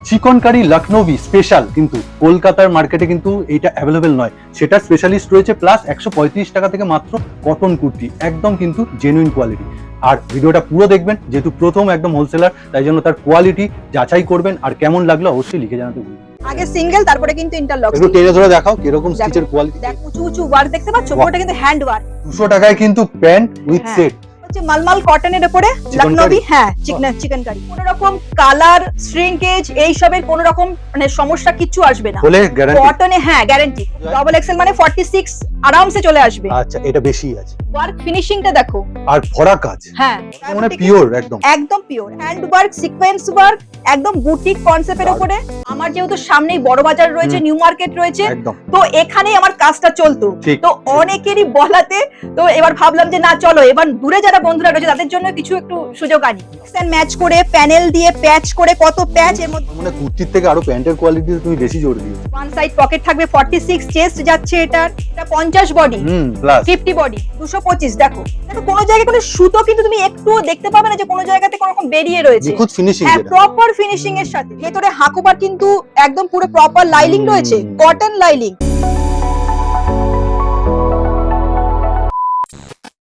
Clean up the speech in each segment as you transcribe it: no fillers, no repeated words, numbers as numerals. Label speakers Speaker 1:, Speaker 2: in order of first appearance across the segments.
Speaker 1: Chikankari লখনৌই special কিন্তু কলকাতার মার্কেটে কিন্তু এইটা অ্যাভেলেবেল নয়, সেটা স্পেশালিস্ট রয়েছে প্লাস 135 টাকা থেকে মাত্র কটন কুর্তি, একদম কিন্তু জেনুইন কোয়ালিটি। আর ভিডিওটা পুরো দেখবেন, যেহেতু প্রথম একদম হোলসেলার, তাই জন্য তার কোয়ালিটি যাচাই করবেন। আর কেমন লাগলো অবশ্যই লিখে জানাতে ভুলবেন না।
Speaker 2: আগে সিঙ্গেল, তারপরে কিন্তু ইন্টারলক।
Speaker 1: একটু টেনে ধরে দেখাও কিরকম স্টিচের কোয়ালিটি।
Speaker 2: দেখ উঁচু উঁচু ওয়ার্ক দেখতে পাচ্ছ, ওটা কিন্তু হ্যান্ড ওয়ার্ক।
Speaker 1: 200 টাকায় কিন্তু প্যান্ট উইথ সেট
Speaker 2: হচ্ছে মালমাল কটনের উপরে লখনৌই, হ্যাঁ চিকেন কারি। কোনো রকম কালার শ্রিঙ্কেজ এই সবের কোনো রকম মানে সমস্যা কিচ্ছু আসবে না
Speaker 1: বলে গ্যারান্টি।
Speaker 2: কটনে হ্যাঁ গ্যারান্টি। ডাবল এক্সেল মানে 46 আরামসে চলে আসবে।
Speaker 1: আচ্ছা, এটা বেশি আছে।
Speaker 2: ওয়ার্ক ফিনিশিংটা দেখো,
Speaker 1: আর ভরা কাজ,
Speaker 2: হ্যাঁ
Speaker 1: মানে পিওর, একদম
Speaker 2: একদম pure hand work, sequence work, একদম বুটিক কনসেপ্টের উপরে। আমার যেহেতু সামনেই বড় বাজার রয়েছে, নিউ মার্কেট রয়েছে,
Speaker 1: একদম
Speaker 2: তো এখানেই আমার কাজটা চলতো। তো অনেকেরই বলাতে তো এবার ভাবলাম যে না চলো এবার দূরে যারা বন্ধুরা রয়েছে তাদের জন্য কিছু একটু সুযোগ আনি। ম্যাচ করে প্যানেল দিয়ে প্যাচ করে, কত প্যাচ এর মধ্যে।
Speaker 1: মানে কুর্তির থেকে আরো প্যান্টের কোয়ালিটি তুমি বেশি জোর দিও।
Speaker 2: ওয়ান সাইড পকেট থাকবে, 46 চেস্ট যাচ্ছে এটার, এটা 50 বডি,
Speaker 1: প্লাস
Speaker 2: 50 বডি, 225। দেখো দেখো কোনো জায়গায় কোনো সুতো কিন্তু তুমি একটু দেখতে পাবে না যে কোনো জায়গাতে কোনো রকম বেরিয়ে রয়েছে।
Speaker 1: নিখুঁত ফিনিশিং,
Speaker 2: হ্যাঁ প্রপার ফিনিশিং এর সাথে। ভেতরে হাকুবার কিন্তু একদম পুরো প্রপার লাইলিং রয়েছে, কটন লাইলিং।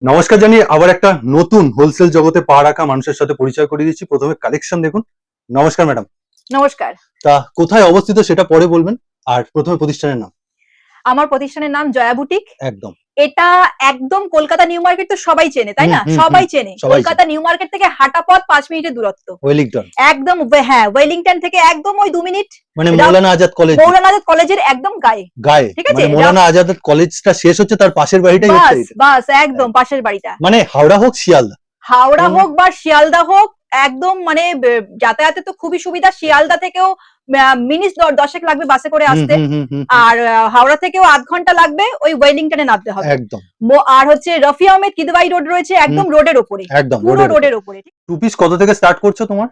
Speaker 1: নমস্কার জানিয়ে আবার একটা নতুন হোলসেল জগতে পা রাখা মানুষের সাথে পরিচয় করিয়ে দিচ্ছি। প্রথমে কালেকশন দেখুন। নমস্কার ম্যাডাম।
Speaker 2: নমস্কার।
Speaker 1: তা কোথায় অবস্থিত সেটা পরে বলবেন, আর প্রথমে প্রতিষ্ঠানের নাম।
Speaker 2: আমার প্রতিষ্ঠানের নাম জয়া বুটিক।
Speaker 1: একদম
Speaker 2: এটা একদম কলকাতা নিউ মার্কেট তো সবাই চেনে, তাই না? সবাই চেনে। কলকাতা নিউ মার্কেট থেকে হাঁটা পথ 5 মিনিটের দূরত্ব।
Speaker 1: ওয়েলিংটন,
Speaker 2: একদম হ্যাঁ ওয়েলিংটন থেকে একদম ওই 2 মিনিট।
Speaker 1: মানে মৌলানা আজাদ কলেজ,
Speaker 2: মৌলানা আজাদ কলেজের একদম গায়ে। ঠিক আছে,
Speaker 1: মানে মৌলানা আজাদ কলেজটা শেষ হচ্ছে, তার পাশের বাড়িটাই হচ্ছে এটা।
Speaker 2: বাস একদম পাশের বাড়িটা।
Speaker 1: মানে হাওড়া হোক শিয়ালদা,
Speaker 2: হাওড়া হোক বা শিয়ালদা হোক, একদম মানে যাতায়াতে তো খুবই সুবিধা। শিয়ালদা থেকেও মিনিট 10 লাগবে বাসে করে আসতে, আর হাওড়া থেকেও আধ ঘন্টা লাগবে ওই ওয়েলিংটনে নামতে হবে।
Speaker 1: একদম।
Speaker 2: আর হচ্ছে রফি আহমেদ কিদওয়াই রোড রয়েছে একদম রোডের উপরে,
Speaker 1: একদম
Speaker 2: পুরো রোডের উপরে।
Speaker 1: টু পিস কত থেকে স্টার্ট করছো তোমার?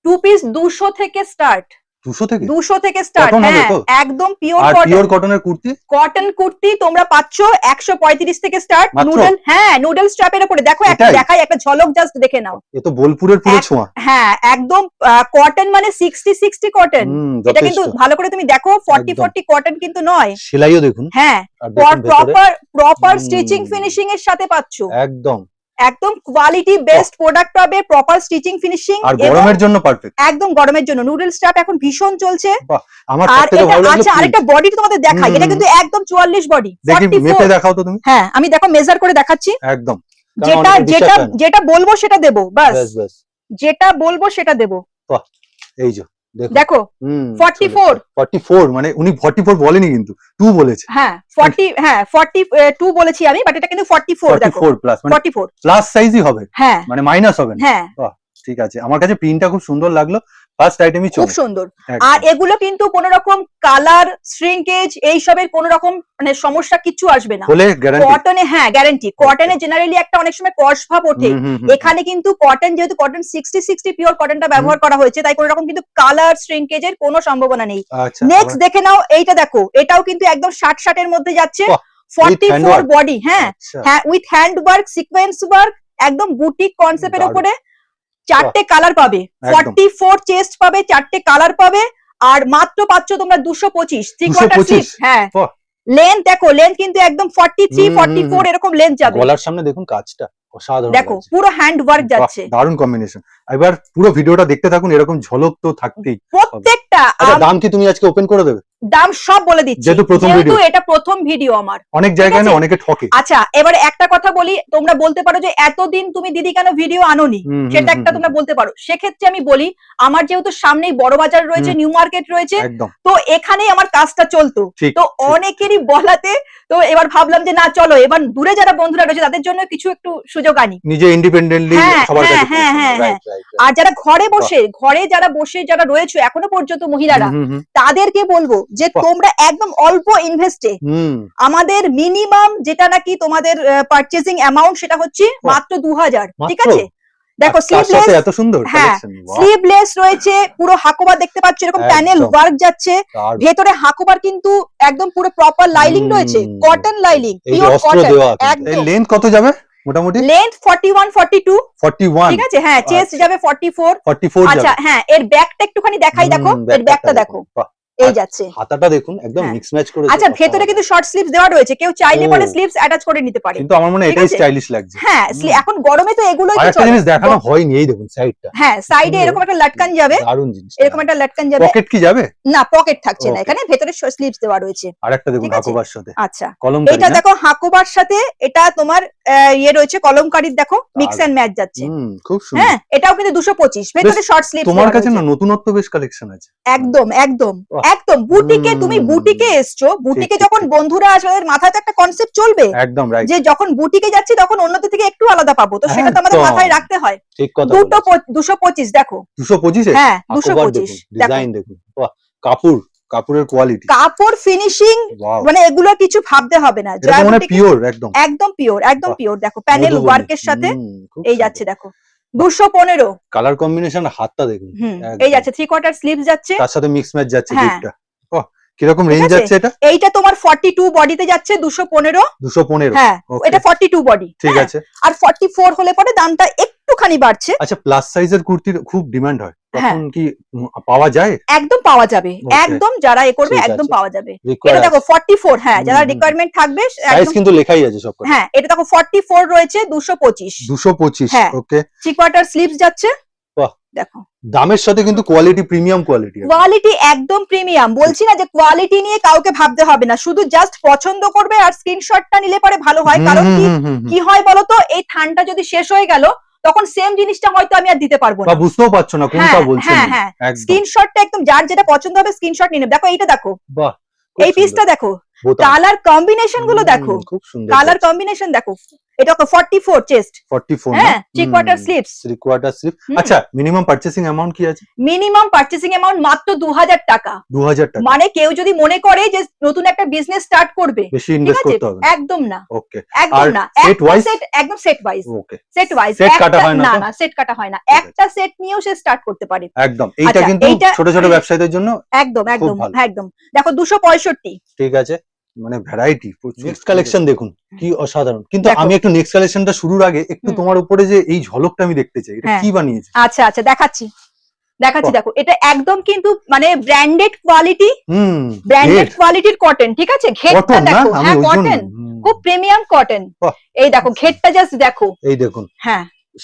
Speaker 2: 2 পিস 200 থেকে স্টার্ট।
Speaker 1: 200 থেকে
Speaker 2: স্টার্ট, হ্যাঁ একদম পিওর
Speaker 1: আর
Speaker 2: কটন।
Speaker 1: পিওর কটনের কুর্তি,
Speaker 2: কটন কুর্তি তোমরা পাচ্ছ 135 থেকে স্টার্ট। নুডল, হ্যাঁ নুডল স্ট্র্যাপের উপরে দেখো, একটা দেখাই, একটা ঝলক জাস্ট দেখে নাও।
Speaker 1: এ তো বোলপুরের পুরো ছোঁয়া।
Speaker 2: হ্যাঁ একদম কটন, মানে 60 কটন। এটা কিন্তু ভালো করে তুমি দেখো, 40 কটন কিন্তু নয়।
Speaker 1: সেলাইও দেখুন,
Speaker 2: হ্যাঁ প্রপার স্টিচিং ফিনিশিং এর সাথে পাচ্ছ।
Speaker 1: একদম
Speaker 2: একদম কোয়ালিটি বেস্ট প্রোডাক্ট পাবে, প্রপার স্টিচিং ফিনিশিং।
Speaker 1: আর গরমের জন্য পারফেক্ট,
Speaker 2: একদম গরমের জন্য। নুডল স্ট্র্যাপ এখন ভীষণ চলছে।
Speaker 1: আমার
Speaker 2: আর
Speaker 1: সবথেকে ভালো লাগলো,
Speaker 2: আচ্ছা আরেকটা বডি তোমাদের দেখাই, এটা কিন্তু একদম 44 বডি।
Speaker 1: দেখি মেপে দেখাও তো তুমি।
Speaker 2: হ্যাঁ আমি দেখো মেজার করে দেখাচ্ছি।
Speaker 1: একদম,
Speaker 2: যেটা বলবো সেটা দেবো, বাস যেটা বলবো সেটা দেবো।
Speaker 1: এই যে
Speaker 2: দেখো 44
Speaker 1: মানে উনি 44 বলেনি, কিন্তু 2 বলেছে।
Speaker 2: হ্যাঁ 42 বলেছি আমি, বাট এটা কিন্তু 44। দেখো
Speaker 1: 44 প্লাস, মানে
Speaker 2: 44
Speaker 1: প্লাস সাইজই হবে,
Speaker 2: হ্যাঁ
Speaker 1: মানে মাইনাস হবে না।
Speaker 2: হ্যাঁ
Speaker 1: ঠিক আছে, আমার কাছে প্রিন্টটা খুব সুন্দর লাগলো, ফার্স্ট আইটেমই
Speaker 2: খুব সুন্দর। আর এগুলো কিন্তু কোনো রকম কালার শ্রিঙ্কেজ এই সবের কোনো রকম মানে সমস্যা কিচ্ছু আসবে না।
Speaker 1: বলে গ্যারান্টি।
Speaker 2: কটনে হ্যাঁ গ্যারান্টি। কটনে জেনারেলি একটা অনেক সময় কস ভাব ওঠে, এখানে কিন্তু কটন, যেহেতু কটন 60 পিওর কটনটা ব্যবহার করা হয়েছে, তাই কোনো রকম কিন্তু কালার শ্রিঙ্কেজের কোনো সম্ভাবনা নেই। নেক্সট দেখে নাও, এইটা দেখো, এটাও কিন্তু একদম 60 এর মধ্যে যাচ্ছে। 44 বডি, হ্যাঁ হ্যাঁ with hand work, sequence work, একদম বুটিক কনসেপ্টের উপরে। 4টে কালার পাবে, 44 চেস্ট পাবে, 4টে কালার পাবে। আর মাত্র পাচ্ছ তোমরা 225 3/4 স্লিভ। হ্যাঁ লেন্থ দেখো, লেন্থ কিন্তু একদম 43 44 এরকম লেন্থ যাবে।
Speaker 1: গলার সামনে দেখুন কাজটা অসাধারণ,
Speaker 2: দেখো পুরো হ্যান্ড ওয়ার্ক যাচ্ছে,
Speaker 1: দারুণ কম্বিনেশন। এবার পুরো ভিডিওটা দেখতে থাকুন, এরকম ঝলক তো থাকতেই
Speaker 2: প্রত্যেকটা।
Speaker 1: দাম কি তুমি আজকে ওপেন করে দেবে?
Speaker 2: দাম সব বলে দিচ্ছি,
Speaker 1: যেহেতু এটা
Speaker 2: প্রথম ভিডিও আমার।
Speaker 1: অনেক জায়গায় না অনেকে ঠকে।
Speaker 2: আচ্ছা এবারে একটা কথা বলি, তোমরা বলতে পারো যে এতদিন তুমি দিদি কেন ভিডিও আনোনি, সেটা একটা তোমরা বলতে পারো। সেক্ষেত্রে আমি বলি, আমার যেহেতু সামনেই বড় বাজার রয়েছে, নিউ মার্কেট রয়েছে, তো এখানেই আমার কাজটা চলতো। তো অনেকেরই বলাতে তো এবার ভাবলাম যে না চলো এবার দূরে যারা বন্ধুরা রয়েছে তাদের জন্য কিছু একটু সুযোগ আনি,
Speaker 1: নিজে ইন্ডিপেন্ডেন্টলি সবার কাছে।
Speaker 2: হ্যাঁ আর যারা ঘরে যারা বসে যারা রয়েছে এখনো পর্যন্ত মহিলারা, তাদেরকে বলবো যে তোমরা একদম অল্প ইনভেস্টে, আমাদের মিনিমাম যেটা নাকি তোমাদের পারচেজিং অ্যামাউন্ট সেটা হচ্ছে মাত্র 2000। ঠিক আছে, দেখো স্লিভলেস,
Speaker 1: এত সুন্দর কালেকশন,
Speaker 2: স্লিভলেস রয়েছে, পুরো হাকোবার দেখতে পাচ্ছ, এরকম প্যানেল ওয়ার্ক যাচ্ছে। ভেতরে হাকোবার কিন্তু একদম পুরো প্রপার লাইলিং রয়েছে, কটন লাইলিং, পিওর কটন।
Speaker 1: একদম লেন্থ কত যাবে? মোটামুটি
Speaker 2: লেন্থ 41 42
Speaker 1: 41
Speaker 2: ঠিক আছে, হ্যাঁ চেস্ট
Speaker 1: আচ্ছা।
Speaker 2: যাবে 44
Speaker 1: 44
Speaker 2: আচ্ছা
Speaker 1: যাবে।
Speaker 2: হ্যাঁ এর ব্যাকটা একটুখানি দেখাই, দেখো এর ব্যাকটা দেখো
Speaker 1: বাহ,
Speaker 2: এই
Speaker 1: আর
Speaker 2: যাচ্ছে।
Speaker 1: হাতাটা দেখুন একদম
Speaker 2: হ্যাঁ।
Speaker 1: মিক্স ম্যাচ করেছে।
Speaker 2: আচ্ছা ভেতরে কিন্তু শর্ট স্লিভস দেওয়া রয়েছে, কেউ চাইলে
Speaker 1: ও।
Speaker 2: পরে স্লিভস অ্যাটাচ করে নিতে পারে।
Speaker 1: কিন্তু আমার মনে হয়
Speaker 2: ঠিক
Speaker 1: এটাই
Speaker 2: আছে?
Speaker 1: স্টাইলিশ লাগছে।
Speaker 2: হ্যাঁ এখন গরমে তো এগুলোই
Speaker 1: আর
Speaker 2: তো
Speaker 1: একটা
Speaker 2: চলে।
Speaker 1: জিনিস দেখানো হয়নি, এই দেখুন সাইডটা।
Speaker 2: হ্যাঁ সাইডে এরকম একটা লটকান যাবে,
Speaker 1: দারুণ জিনিস।
Speaker 2: এরকম একটা লটকান যাবে।
Speaker 1: পকেট কি যাবে?
Speaker 2: না পকেট থাকছে না,
Speaker 1: Okay.
Speaker 2: এখানে ভেতরে স্লিভস দেওয়া রয়েছে।
Speaker 1: আর একটা দেখুন
Speaker 2: ঠিক আছে?
Speaker 1: হাকোবার সাথে
Speaker 2: আচ্ছা
Speaker 1: কলমকারি
Speaker 2: এটা
Speaker 1: না?
Speaker 2: দেখো হাকুবার সাথে এটা তোমার ইয়ে রয়েছে কলমকারির, দেখো মিক্স এন্ড ম্যাচ যাচ্ছে।
Speaker 1: খুব সুন্দর।
Speaker 2: হ্যাঁ এটাও কিন্তু 225 ভেতরে শর্ট স্লিভস।
Speaker 1: তোমার কাছে না নতুনত্ব বেশ কালেকশন আছে।
Speaker 2: একদম একদম
Speaker 1: বাহ।
Speaker 2: একদম বুটিকে, তুমি বুটিকে এসছো, বুটিকে
Speaker 1: ঠিক,
Speaker 2: যখন
Speaker 1: ঠিক।
Speaker 2: বন্ধুরা আসবে ওদের মাথায় তো একটা কনসেপ্ট চলবে
Speaker 1: একদম রাইট।
Speaker 2: যে যখন বুটিকে যাচ্ছি তখন অন্যদের থেকে একটু আলাদা পাবো, তো সেটা তো আমাদের
Speaker 1: একদম।
Speaker 2: মাথায় রাখতে হয়।
Speaker 1: ঠিক কথা
Speaker 2: দুটো
Speaker 1: বলেছো।
Speaker 2: 225 দেখো।
Speaker 1: 225 এ?
Speaker 2: হ্যাঁ
Speaker 1: হাকোবার
Speaker 2: 225
Speaker 1: দেখুন, ডিজাইন দেখুন। বাহ, কাপড়ের কোয়ালিটি।
Speaker 2: কাপড় ফিনিশিং
Speaker 1: ওয়াও।
Speaker 2: মানে এগুলো কিছু ভাবতে হবে না,
Speaker 1: এটা তো মানে
Speaker 2: বুটিক
Speaker 1: পিওর একদম।
Speaker 2: একদম পিওর, একদম
Speaker 1: বাহ।
Speaker 2: পিওর। দেখো প্যানেল
Speaker 1: মধুবনী।
Speaker 2: ওয়ার্কের সাথে
Speaker 1: খুব
Speaker 2: এই
Speaker 1: সুন্দর।
Speaker 2: যাচ্ছে দেখো 215।
Speaker 1: কালার কম্বিনেশন হাতটা দেখুন।
Speaker 2: এই যাচ্ছে 3/4 স্লিভস যাচ্ছে,
Speaker 1: তার সাথে মিক্স ম্যাচ যাচ্ছে
Speaker 2: হ্যাঁ।
Speaker 1: দিকটা। বাহ, কিরকম রেঞ্জ
Speaker 2: ঠিক আছে?
Speaker 1: যাচ্ছে এটা?
Speaker 2: এইটা তোমার 42 বডিতে যাচ্ছে 215।
Speaker 1: 215।
Speaker 2: হ্যাঁ
Speaker 1: Okay.
Speaker 2: এটা 42 বডি।
Speaker 1: ঠিক আছে।
Speaker 2: আর 44 হলে পরে দামটা একটুখানি বাড়ছে।
Speaker 1: আচ্ছা প্লাস সাইজের কুর্তির খুব ডিমান্ড হয়,
Speaker 2: হ্যাঁ।
Speaker 1: তখন কি পাওয়া যায়?
Speaker 2: একদম পাওয়া যাবে,
Speaker 1: Okay.
Speaker 2: একদম যারা এ করবে
Speaker 1: ঠিক
Speaker 2: একদম
Speaker 1: আছে।
Speaker 2: পাওয়া যাবে।
Speaker 1: Require
Speaker 2: এটা দেখো
Speaker 1: আছে।
Speaker 2: 44, হ্যাঁ যারা
Speaker 1: হুম, হুম।
Speaker 2: রিকোয়ারমেন্ট থাকবে
Speaker 1: সাইজ
Speaker 2: একদম।
Speaker 1: কিন্তু লেখাই আছে সব কথা।
Speaker 2: হ্যাঁ এটা দেখো 44 রয়েছে 225।
Speaker 1: 225।
Speaker 2: হ্যাঁ।
Speaker 1: ওকে।
Speaker 2: 3/4 স্লিভস যাচ্ছে।
Speaker 1: বাহ।
Speaker 2: দেখো
Speaker 1: দামের সাথে কিন্তু কোয়ালিটি প্রিমিয়াম কোয়ালিটি।
Speaker 2: কোয়ালিটি একদম প্রিমিয়াম, বলছি না যে কোয়ালিটি নিয়ে কাউকে ভাবতে হবে না, শুধু জাস্ট পছন্দ করবে আর স্ক্রিনশটটা নিলে পরে ভালো হয়। কারণ কি হয় বলতো, এই থানটা যদি শেষ হয়ে গেল তখন সেম জিনিসটা হয়তো আমি আর দিতে পারবো না,
Speaker 1: বা বুঝতেও পারছো না কোনটা বলছেন।
Speaker 2: হ্যাঁ হ্যাঁ
Speaker 1: একদম।
Speaker 2: স্ক্রিনশটটা একদম যার যেটা পছন্দ হবে স্ক্রিনশট নিয়ে নেবে। দেখো এইটা দেখো,
Speaker 1: বাহ,
Speaker 2: এই পিসটা দেখো, কালার কম্বিনেশন গুলো দেখো,
Speaker 1: খুব সুন্দর
Speaker 2: কালার কম্বিনেশন দেখো। এটা 44 চেস্ট,
Speaker 1: 44 না?
Speaker 2: হ্যাঁ 3/4 স্লিভস।
Speaker 1: 3/4 স্লিভ। আচ্ছা মিনিমাম পারচেসিং অ্যামাউন্ট কি আছে?
Speaker 2: মিনিমাম পারচেসিং অ্যামাউন্ট মাত্র 2000 টাকা।
Speaker 1: 2000 টাকা।
Speaker 2: মানে কেউ যদি মনে করে যে নতুন একটা বিজনেস স্টার্ট করবে,
Speaker 1: বেশি ইনভেস্ট করতে হবে না?
Speaker 2: একদম না,
Speaker 1: ওকে।
Speaker 2: একদম না।
Speaker 1: Set wise?
Speaker 2: সেট একদম সেট ওয়াইজ।
Speaker 1: ওকে।
Speaker 2: সেট ওয়াইজ
Speaker 1: সেট কাটা হয় না
Speaker 2: না
Speaker 1: তো?
Speaker 2: না সেট কাটা হয় না,
Speaker 1: ঠিক আছে।
Speaker 2: একটা সেট নিয়েও সে স্টার্ট করতে পারে।
Speaker 1: একদম। এইটা
Speaker 2: আচ্ছা,
Speaker 1: কিন্তু
Speaker 2: এইটা
Speaker 1: ছোট ছোট ব্যবসায়ীদের জন্য
Speaker 2: একদম একদম
Speaker 1: ভালো।
Speaker 2: একদম। দেখো 265।
Speaker 1: ঠিক আছে, মানে ভ্যারাইটি। নেক্সট কালেকশন দেখুন কি অসাধারণ। কিন্তু
Speaker 2: দেখো।
Speaker 1: আমি একটু নেক্সট কালেকশনটা শুরুর আগে একটু তোমার উপরে যে এই ঝলকটা আমি দেখতে চাই, এটা
Speaker 2: হ্যাঁ।
Speaker 1: কি বানিয়েছে?
Speaker 2: আচ্ছা আচ্ছা দেখাচ্ছি দেখাচ্ছি।
Speaker 1: বাহ।
Speaker 2: দেখো এটা একদম কিন্তু মানে ব্র্যান্ডেড কোয়ালিটি, ব্র্যান্ডেড কোয়ালিটির কটন। ঠিক আছে, ঘেরটা
Speaker 1: কটন না?
Speaker 2: দেখো,
Speaker 1: আমি
Speaker 2: হ্যাঁ
Speaker 1: ওই জন্য।
Speaker 2: কটন, খুব প্রিমিয়াম কটন।
Speaker 1: বাহ।
Speaker 2: এই দেখো ঘেরটা জাস্ট দেখো।
Speaker 1: এই দেখুন
Speaker 2: হ্যাঁ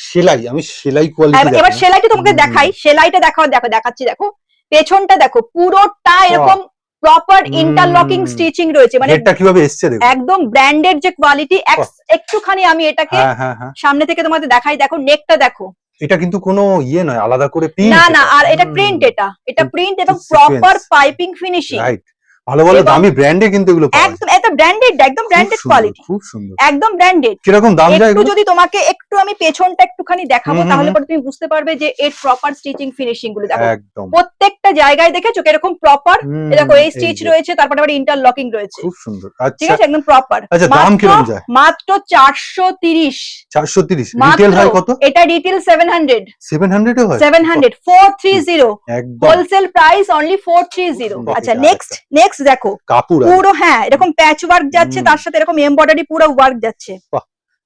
Speaker 1: সেলাই, আমি সেলাই কোয়ালিটি
Speaker 2: এবার সেলাইটা তোমাকে দেখাই, সেলাইটা দেখাও, দেখো দেখাচ্ছি। দেখো পেছনটা দেখো, পুরোটা এরকম প্রপার ইন্টারলকিং স্টিচিং রয়েছে, মানে
Speaker 1: এটা কিভাবে এসছে দেখো।
Speaker 2: একদম ব্র্যান্ডেড যে কোয়ালিটি। একটুখানি আমি এটাকে সামনে থেকে তোমাদের দেখাই। দেখো নেকটা দেখো,
Speaker 1: এটা কিন্তু কোনো ইয়ে নয় আলাদা করে প্রিন্ট
Speaker 2: না না, আর এটা প্রিন্ট, এটা প্রিন্ট এবং প্রপার পাইপিং ফিনিশিং।
Speaker 1: রাইট, ভালো ভালো দামি ব্র্যান্ডে কিন্তু এগুলো পাওয়া যায়।
Speaker 2: একদম এটা ব্র্যান্ডেড, একদম ব্র্যান্ডেড কোয়ালিটি,
Speaker 1: খুব সুন্দর,
Speaker 2: একদম ব্র্যান্ডেড।
Speaker 1: কিরকম দাম যায়
Speaker 2: একটু
Speaker 1: এগুলো?
Speaker 2: যদি তোমাকে একটু আমি পেছনটা একটুখানি দেখাবো তাহলে পরে তুমি বুঝতে পারবে যে এর প্রপার স্টিচিং ফিনিশিং গুলো দেখো।
Speaker 1: একদম
Speaker 2: প্রত্যেকটা জায়গায় দেখেছো এরকম প্রপার, দেখো এই স্টিচ রয়েছে, তারপরে আবার ইন্টারলকিং রয়েছে।
Speaker 1: খুব সুন্দর।
Speaker 2: ঠিক
Speaker 1: আচ্ছা
Speaker 2: আছে, একদম প্রপার।
Speaker 1: আচ্ছা দাম কিরকম যায়?
Speaker 2: মাত্র 430।
Speaker 1: 430। রিটেল হয় কত?
Speaker 2: এটা রিটেল 700।
Speaker 1: 700 এ হয়?
Speaker 2: 700 430।
Speaker 1: একদম
Speaker 2: হোলসেল প্রাইস অনলি 430। আচ্ছা নেক্সট দেখো
Speaker 1: কাপড়
Speaker 2: পুরো, হ্যাঁ এরকম প্যাচ ওয়ার্ক যাচ্ছে, তার সাথে এরকম এমব্রয়ডারি পুরো ওয়ার্ক যাচ্ছে।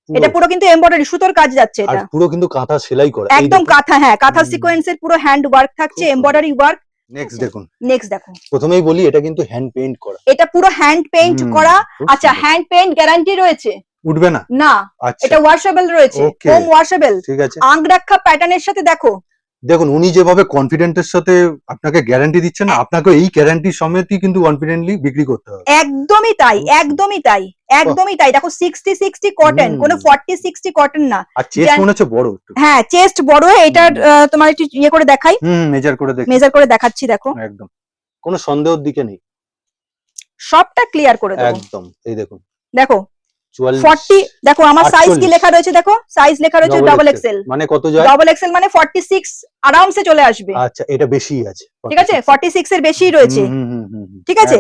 Speaker 2: এটা পুরো কিন্তু এমব্রয়ডারি সুতোর কাজ যাচ্ছে, এটা
Speaker 1: পুরো কিন্তু কাঁথা সেলাই করা,
Speaker 2: একদম কাঁথা। হ্যাঁ কাঁথা সিকোয়েন্সের পুরো হ্যান্ড ওয়ার্ক থাকছে, এমব্রয়ডারি ওয়ার্ক।
Speaker 1: নেক্সট দেখুন,
Speaker 2: নেক্সট দেখো,
Speaker 1: প্রথমেই বলি এটা কিন্তু হ্যান্ড পেইন্ট করা।
Speaker 2: এটা পুরো হ্যান্ড পেইন্ট করা। আচ্ছা হ্যান্ড পেইন্ট গ্যারান্টি রয়েছে,
Speaker 1: উঠবে না?
Speaker 2: না,
Speaker 1: আচ্ছা
Speaker 2: এটা ওয়াশেবল রয়েছে, হোম ওয়াশেবল।
Speaker 1: ঠিক আছে,
Speaker 2: আংরাক্ষা প্যাটার্নের সাথে দেখো।
Speaker 1: দেখুন উনি যেভাবে কনফিডেন্টের সাথে আপনাকে গ্যারান্টি দিচ্ছেন, আপনাকে এই গ্যারান্টি সমেতই কিন্তু কনফিডেন্টলি বিক্রি করতে হবে।
Speaker 2: একদমই তাই, একদমই তাই, একদমই তাই। দেখো 60-60 কটন, কোনো 40-60 কটন না।
Speaker 1: আর চেস্ট মনে হচ্ছে বড় একটু।
Speaker 2: হ্যাঁ চেস্ট বড়। এটা তোমার একটু ইয়ে করে দেখাই, মেজার করে দেখাচ্ছি। দেখো
Speaker 1: একদম কোনো সন্দেহের দিকে নেই,
Speaker 2: সবটা ক্লিয়ার করে দেবো
Speaker 1: একদম। এই দেখুন
Speaker 2: দেখো 40। দেখো আমার সাইজ কি লেখা রয়েছে, দেখো সাইজ লেখা রয়েছে ডাবল এক্সেল।
Speaker 1: মানে কত যায়?
Speaker 2: ডাবল এক্সেল মানে 46 আরামসে চলে আসবে।
Speaker 1: আচ্ছা এটা বেশি আছে,
Speaker 2: ঠিক আছে 46 এর বেশি রয়েছে। ঠিক আছে,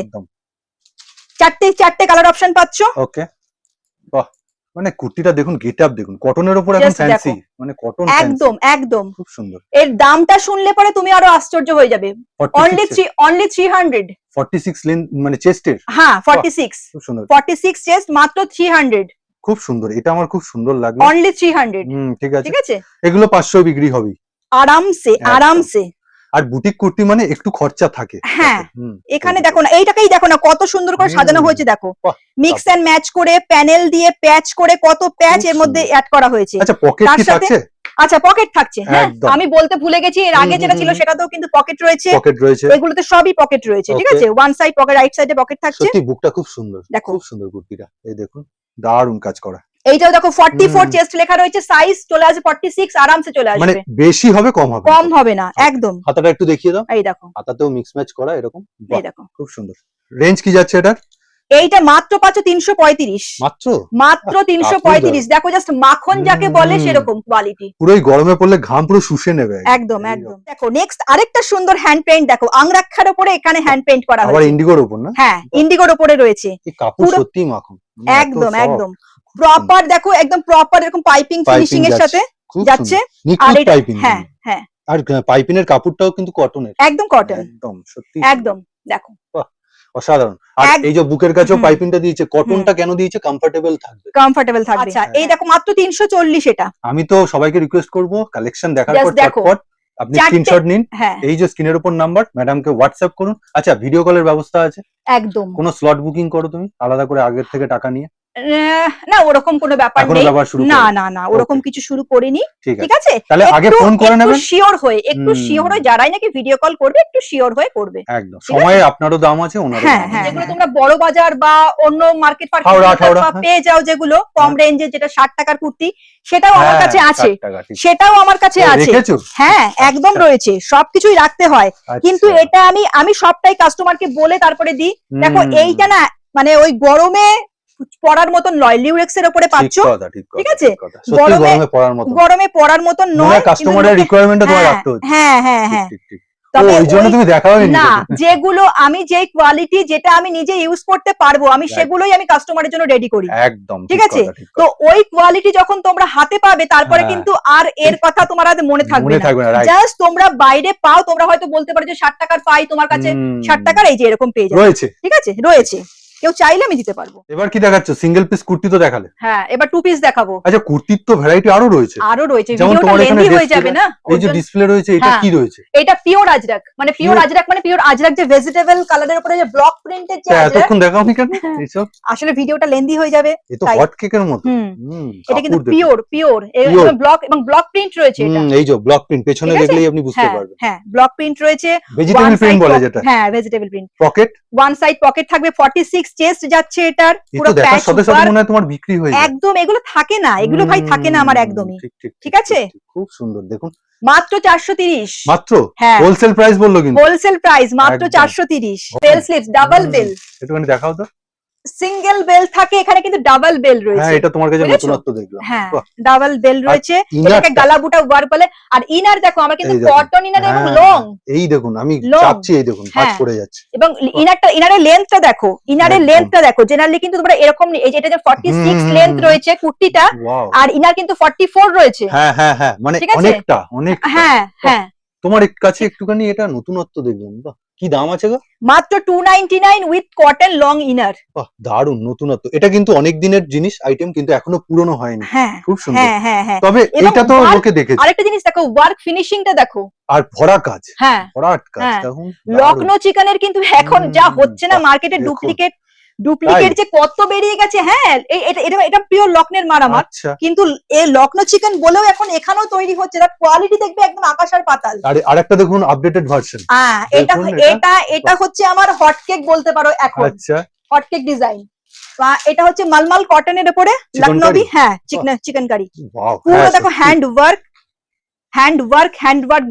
Speaker 2: চারটে কালার অপশন পাচ্ছ।
Speaker 1: ওকে, বাহ, মানে কুর্তিটা দেখুন, গেটআপ দেখুন, কটনের উপর একদম ফ্যান্সি, মানে কটন
Speaker 2: একদম একদম
Speaker 1: খুব সুন্দর।
Speaker 2: এর দামটা শুনলে পরে তুমি আরো আশ্চর্য হয়ে যাবে। অনলি 300।
Speaker 1: 46 লেন্থ মানে চেস্টের?
Speaker 2: হ্যাঁ 46,
Speaker 1: খুব সুন্দর।
Speaker 2: 46 চেস্ট, মাত্র 300।
Speaker 1: খুব সুন্দর, এটা আমার খুব সুন্দর লাগলো।
Speaker 2: অনলি 300।
Speaker 1: ঠিক আছে,
Speaker 2: ঠিক আছে,
Speaker 1: এগুলো 500 বিক্রি হবে
Speaker 2: আরামসে আরামসে।
Speaker 1: আর বুটিক কুর্তি মানে একটু খরচা থাকে।
Speaker 2: হ্যাঁ, এখানে দেখো না, এইটাকেই দেখো না কত সুন্দর করে সাজানো হয়েছে, দেখো মিক্স এন্ড ম্যাচ করে প্যানেল দিয়ে প্যাচ করে, কত প্যাচ এর মধ্যে অ্যাড করা হয়েছে।
Speaker 1: আচ্ছা পকেট কি থাকছে?
Speaker 2: আচ্ছা পকেট থাকছে, হ্যাঁ আমি বলতে ভুলে গেছি, এর আগে যেটা ছিল সেটাতেও কিন্তু পকেট রয়েছে। এগুলোতে সবই পকেট রয়েছে, ঠিক আছে, ওয়ান সাইড পকেট, রাইট সাইডে পকেট থাকছে।
Speaker 1: সত্যি বুকটা খুব সুন্দর,
Speaker 2: দেখো
Speaker 1: খুব সুন্দর কুর্তিটা, এই দেখুন দারুণ কাজ করা।
Speaker 2: এইটাও দেখো 44 চেস্ট লেখা রয়েছে, সাইজ চলে আসবে 46, আরামসে চলে আসবে,
Speaker 1: মানে বেশি হবে কম হবে,
Speaker 2: কম হবে না একদম।
Speaker 1: হাতাটা একটু দেখিয়ে দাও,
Speaker 2: এই দেখো
Speaker 1: হাতাতেও মিক্স ম্যাচ করা এরকম,
Speaker 2: এই দেখো
Speaker 1: খুব সুন্দর। রেঞ্জ কি যাচ্ছে এটা?
Speaker 2: এইটা মাত্র পাচ্ছ 335, মাত্র 335। দেখো জাস্ট মাখন যাকে বলে সেরকম কোয়ালিটি,
Speaker 1: পুরোই গরমে পড়লে ঘাম পুরো শুষে নেবে
Speaker 2: একদম একদম। দেখো নেক্সট আরেকটা সুন্দর হ্যান্ড পেইন্ট, দেখো আংরাক্ষার উপরে এখানে হ্যান্ড পেইন্ট করা হয়েছে,
Speaker 1: আবার ইন্ডিগোর উপর না?
Speaker 2: হ্যাঁ ইন্ডিগোর উপরে রয়েছে,
Speaker 1: কাপড় সত্যি মাখন,
Speaker 2: একদম একদম প্রপার। দেখো একদম প্রপার এরকম পাইপিং ফিনিশিং এর সাথে যাচ্ছে, আর এটা হ্যাঁ হ্যাঁ,
Speaker 1: আর পাইপিনের কাপড়টাও কিন্তু কটনের,
Speaker 2: একদম কটন,
Speaker 1: একদম সত্যি
Speaker 2: একদম। দেখো
Speaker 1: অসাধারণ। আর এই যে বুকের কাছেও পাইপিংটা দিয়েছে, কটনটা কেন দিয়েছে? কমফোর্টেবল থাকবে,
Speaker 2: কমফোর্টেবল থাকবে। আচ্ছা এই দেখো মাত্র 340 এটা।
Speaker 1: আমি তো সবাইকে রিকোয়েস্ট করব কালেকশন দেখার পর চটপট আপনি স্ক্রিনশট নিন, এই যে স্ক্রিনের উপর নাম্বার, ম্যাডামকে হোয়াটসঅ্যাপ করুন। আচ্ছা ভিডিও কলের ব্যবস্থা আছে?
Speaker 2: একদম।
Speaker 1: কোনো স্লট বুকিং করো তুমি আলাদা করে আগের থেকে টাকা নিয়ে?
Speaker 2: না ওরকম কোনো ব্যাপার নেই, না না না ওরকম কিছু শুরু করিনি, ঠিক আছে।
Speaker 1: তাহলে আগে ফোন করে নেবেন,
Speaker 2: শিওর হয়ে, একটু শিওর হয়ে, যারাই নাকি ভিডিও কল করবে একটু শিওর হয়ে করবে,
Speaker 1: একদম। সময়ে আপনারও দাম আছে, ওনারও দাম আছে।
Speaker 2: যেগুলো তোমরা বড় বাজার বা অন্য মার্কেট পেয়ে যাও, যেগুলো কম রেঞ্জে, যেটা 60 টাকার কুর্তি, সেটাও আমার কাছে আছে, সেটাও আমার কাছে আছে, হ্যাঁ একদম রয়েছে, সবকিছুই রাখতে হয়। কিন্তু এটা আমি সবটাই কাস্টমারকে বলে তারপরে দিই। দেখো এইটা না মানে ওই গরমে পরার মতন নয়, লিউরেক্স এর উপরে পাচ্ছ, ঠিক আছে, গরমে পরার মতন নয়,
Speaker 1: কাস্টমারের রিকোয়ারমেন্টটা তোমার রাখতে হচ্ছে।
Speaker 2: হ্যাঁ হ্যাঁ হ্যাঁ,
Speaker 1: তবে ওই জন্য তুমি দেখাওনি
Speaker 2: না, যেগুলো আমি যে কোয়ালিটি যেটা আমি নিজে ইউজ করতে পারবো, আমি সেগুলোই আমি কাস্টমারের জন্য রেডি করি, একদম ঠিক আছে। তো ওই কোয়ালিটি যখন তোমরা হাতে পাবে, তারপরে কিন্তু আর এর কথা তোমার হাতে মনে থাকবে না। জাস্ট তোমরা বাইরে পাও, তোমরা হয়তো বলতে পারো যে 60 টাকার পাই, তোমার কাছে 60 টাকার এই যে এরকম পেয়ে যাবে, ঠিক আছে, রয়েছে। কেউ চাইলে আমি দিতে পারবো।
Speaker 1: এবার কি দেখাচ্ছ? সিঙ্গেল পিস কুর্তি তো দেখালে,
Speaker 2: হ্যাঁ এবার টু পিস দেখাবো।
Speaker 1: আচ্ছা কুর্তির তো ভ্যারাইটি আরো রয়েছে,
Speaker 2: ভিডিওটা লেন্থি হয়ে যাবে না।
Speaker 1: এই যে ডিসপ্লে রয়েছে, এটা কি রয়েছে?
Speaker 2: এটা পিওর আজরাক, মানে পিওর আজরাক মানে পিওর আজরাক, যে ভেজিটেবল কালারের উপরে যে ব্লক প্রিন্টের যে আজরাক।
Speaker 1: এতক্ষণ দেখাওনি কেন এইসব?
Speaker 2: আসলে ভিডিওটা লেন্থি হয়ে যাবে,
Speaker 1: এই তো হট কেকের মতো।
Speaker 2: এটা কিন্তু পিওর ব্লক এবং ব্লক প্রিন্ট রয়েছে। এটা
Speaker 1: এই যে ব্লক প্রিন্ট, পেছনে দেখলেই আপনি বুঝতে পারবেন।
Speaker 2: হ্যাঁ ব্লক প্রিন্ট রয়েছে,
Speaker 1: ভেজিটেবল প্রিন্ট বলে যেটা,
Speaker 2: হ্যাঁ vegetable print.
Speaker 1: Pocket,
Speaker 2: one side pocket থাকবে, 46 চেস্ট যাচ্ছে এটার,
Speaker 1: পুরো প্যাচ সাথে সাথে মনে হয় তোমার বিক্রি হয়ে যায়।
Speaker 2: একদম, এগুলো থাকে না, এগুলো ভাই থাকে না আমার একদমই, ঠিক আছে।
Speaker 1: খুব সুন্দর, দেখুন
Speaker 2: মাত্র 430,
Speaker 1: মাত্র হোলসেল প্রাইস বললো, কিন্তু
Speaker 2: হোলসেল প্রাইস মাত্র 430। বেল স্লিভস, ডাবল বেল,
Speaker 1: একটুখানি দেখাও তো।
Speaker 2: সিঙ্গেল বেল থাকে, এখানে কিন্তু ডাবল বেল রয়েছে।
Speaker 1: হ্যাঁ এটা তোমার কাছে নতুনত্ব দেখলাম।
Speaker 2: হ্যাঁ ডাবল বেল রয়েছে, এটাকে গালাবুটা ওয়ার্ক বলে। আর ইনার দেখো আমার কিন্তু কটন ইনার এবং লং,
Speaker 1: এই দেখুন আমি চাপছি, এই দেখুন ভাঁজ পড়ে যাচ্ছে।
Speaker 2: এবং ইনারের লেন্থটা দেখো, ইনারের লেন্থটা দেখো, জেনারেলি কিন্তু তোমরা এরকম, এই যে এটা যে 46 লেন্থ রয়েছে কুর্তিটা, আর ইনার কিন্তু 44 রয়েছে।
Speaker 1: হ্যাঁ হ্যাঁ হ্যাঁ, মানে অনেকটা অনেকটা।
Speaker 2: হ্যাঁ হ্যাঁ,
Speaker 1: তোমার কাছে একটুখানি এটা নতুনত্ব দেখলাম। বাহ, কি দাম আছে গো?
Speaker 2: মাত্র 299 উইথ কটন লং ইনার।
Speaker 1: বাহ দারুন নতুনত্ব। এটা কিন্তু অনেক দিনের জিনিস, আইটেম, কিন্তু এখনো পুরনো হয়নি। খুব সুন্দর।
Speaker 2: হ্যাঁ হ্যাঁ হ্যাঁ,
Speaker 1: তবে এটা তো লোকে দেখেছে।
Speaker 2: আরেকটা জিনিস দেখো, ওয়ার্ক ফিনিশিংটা দেখো,
Speaker 1: আর ভরা কাজ।
Speaker 2: হ্যাঁ
Speaker 1: ভরাট কাজ। দেখুন
Speaker 2: লখনৌ চিকেনের কিন্তু এখন যা হচ্ছে না মার্কেটে, ডুপ্লিকেট যে কত বেরিয়ে গেছে। হ্যাঁ এটা পিওর লখনৌর মারামার, কিন্তু এই লখনৌ চিকেন বলেও এখন এখানেও তৈরি হচ্ছে, তার কোয়ালিটি দেখবে একদম আকাশ আর পাতাল।
Speaker 1: আরেকটা দেখুন আপডেটেড ভার্সন।
Speaker 2: এটা হচ্ছে আমার হট কেক বলতে পারো এখন। আচ্ছা হট কেক ডিজাইন, এটা হচ্ছে মালমাল কটনের উপরে লখনৌই, হ্যাঁ চিকেন কারি। পুরো দেখো হ্যান্ড ওয়ার্ক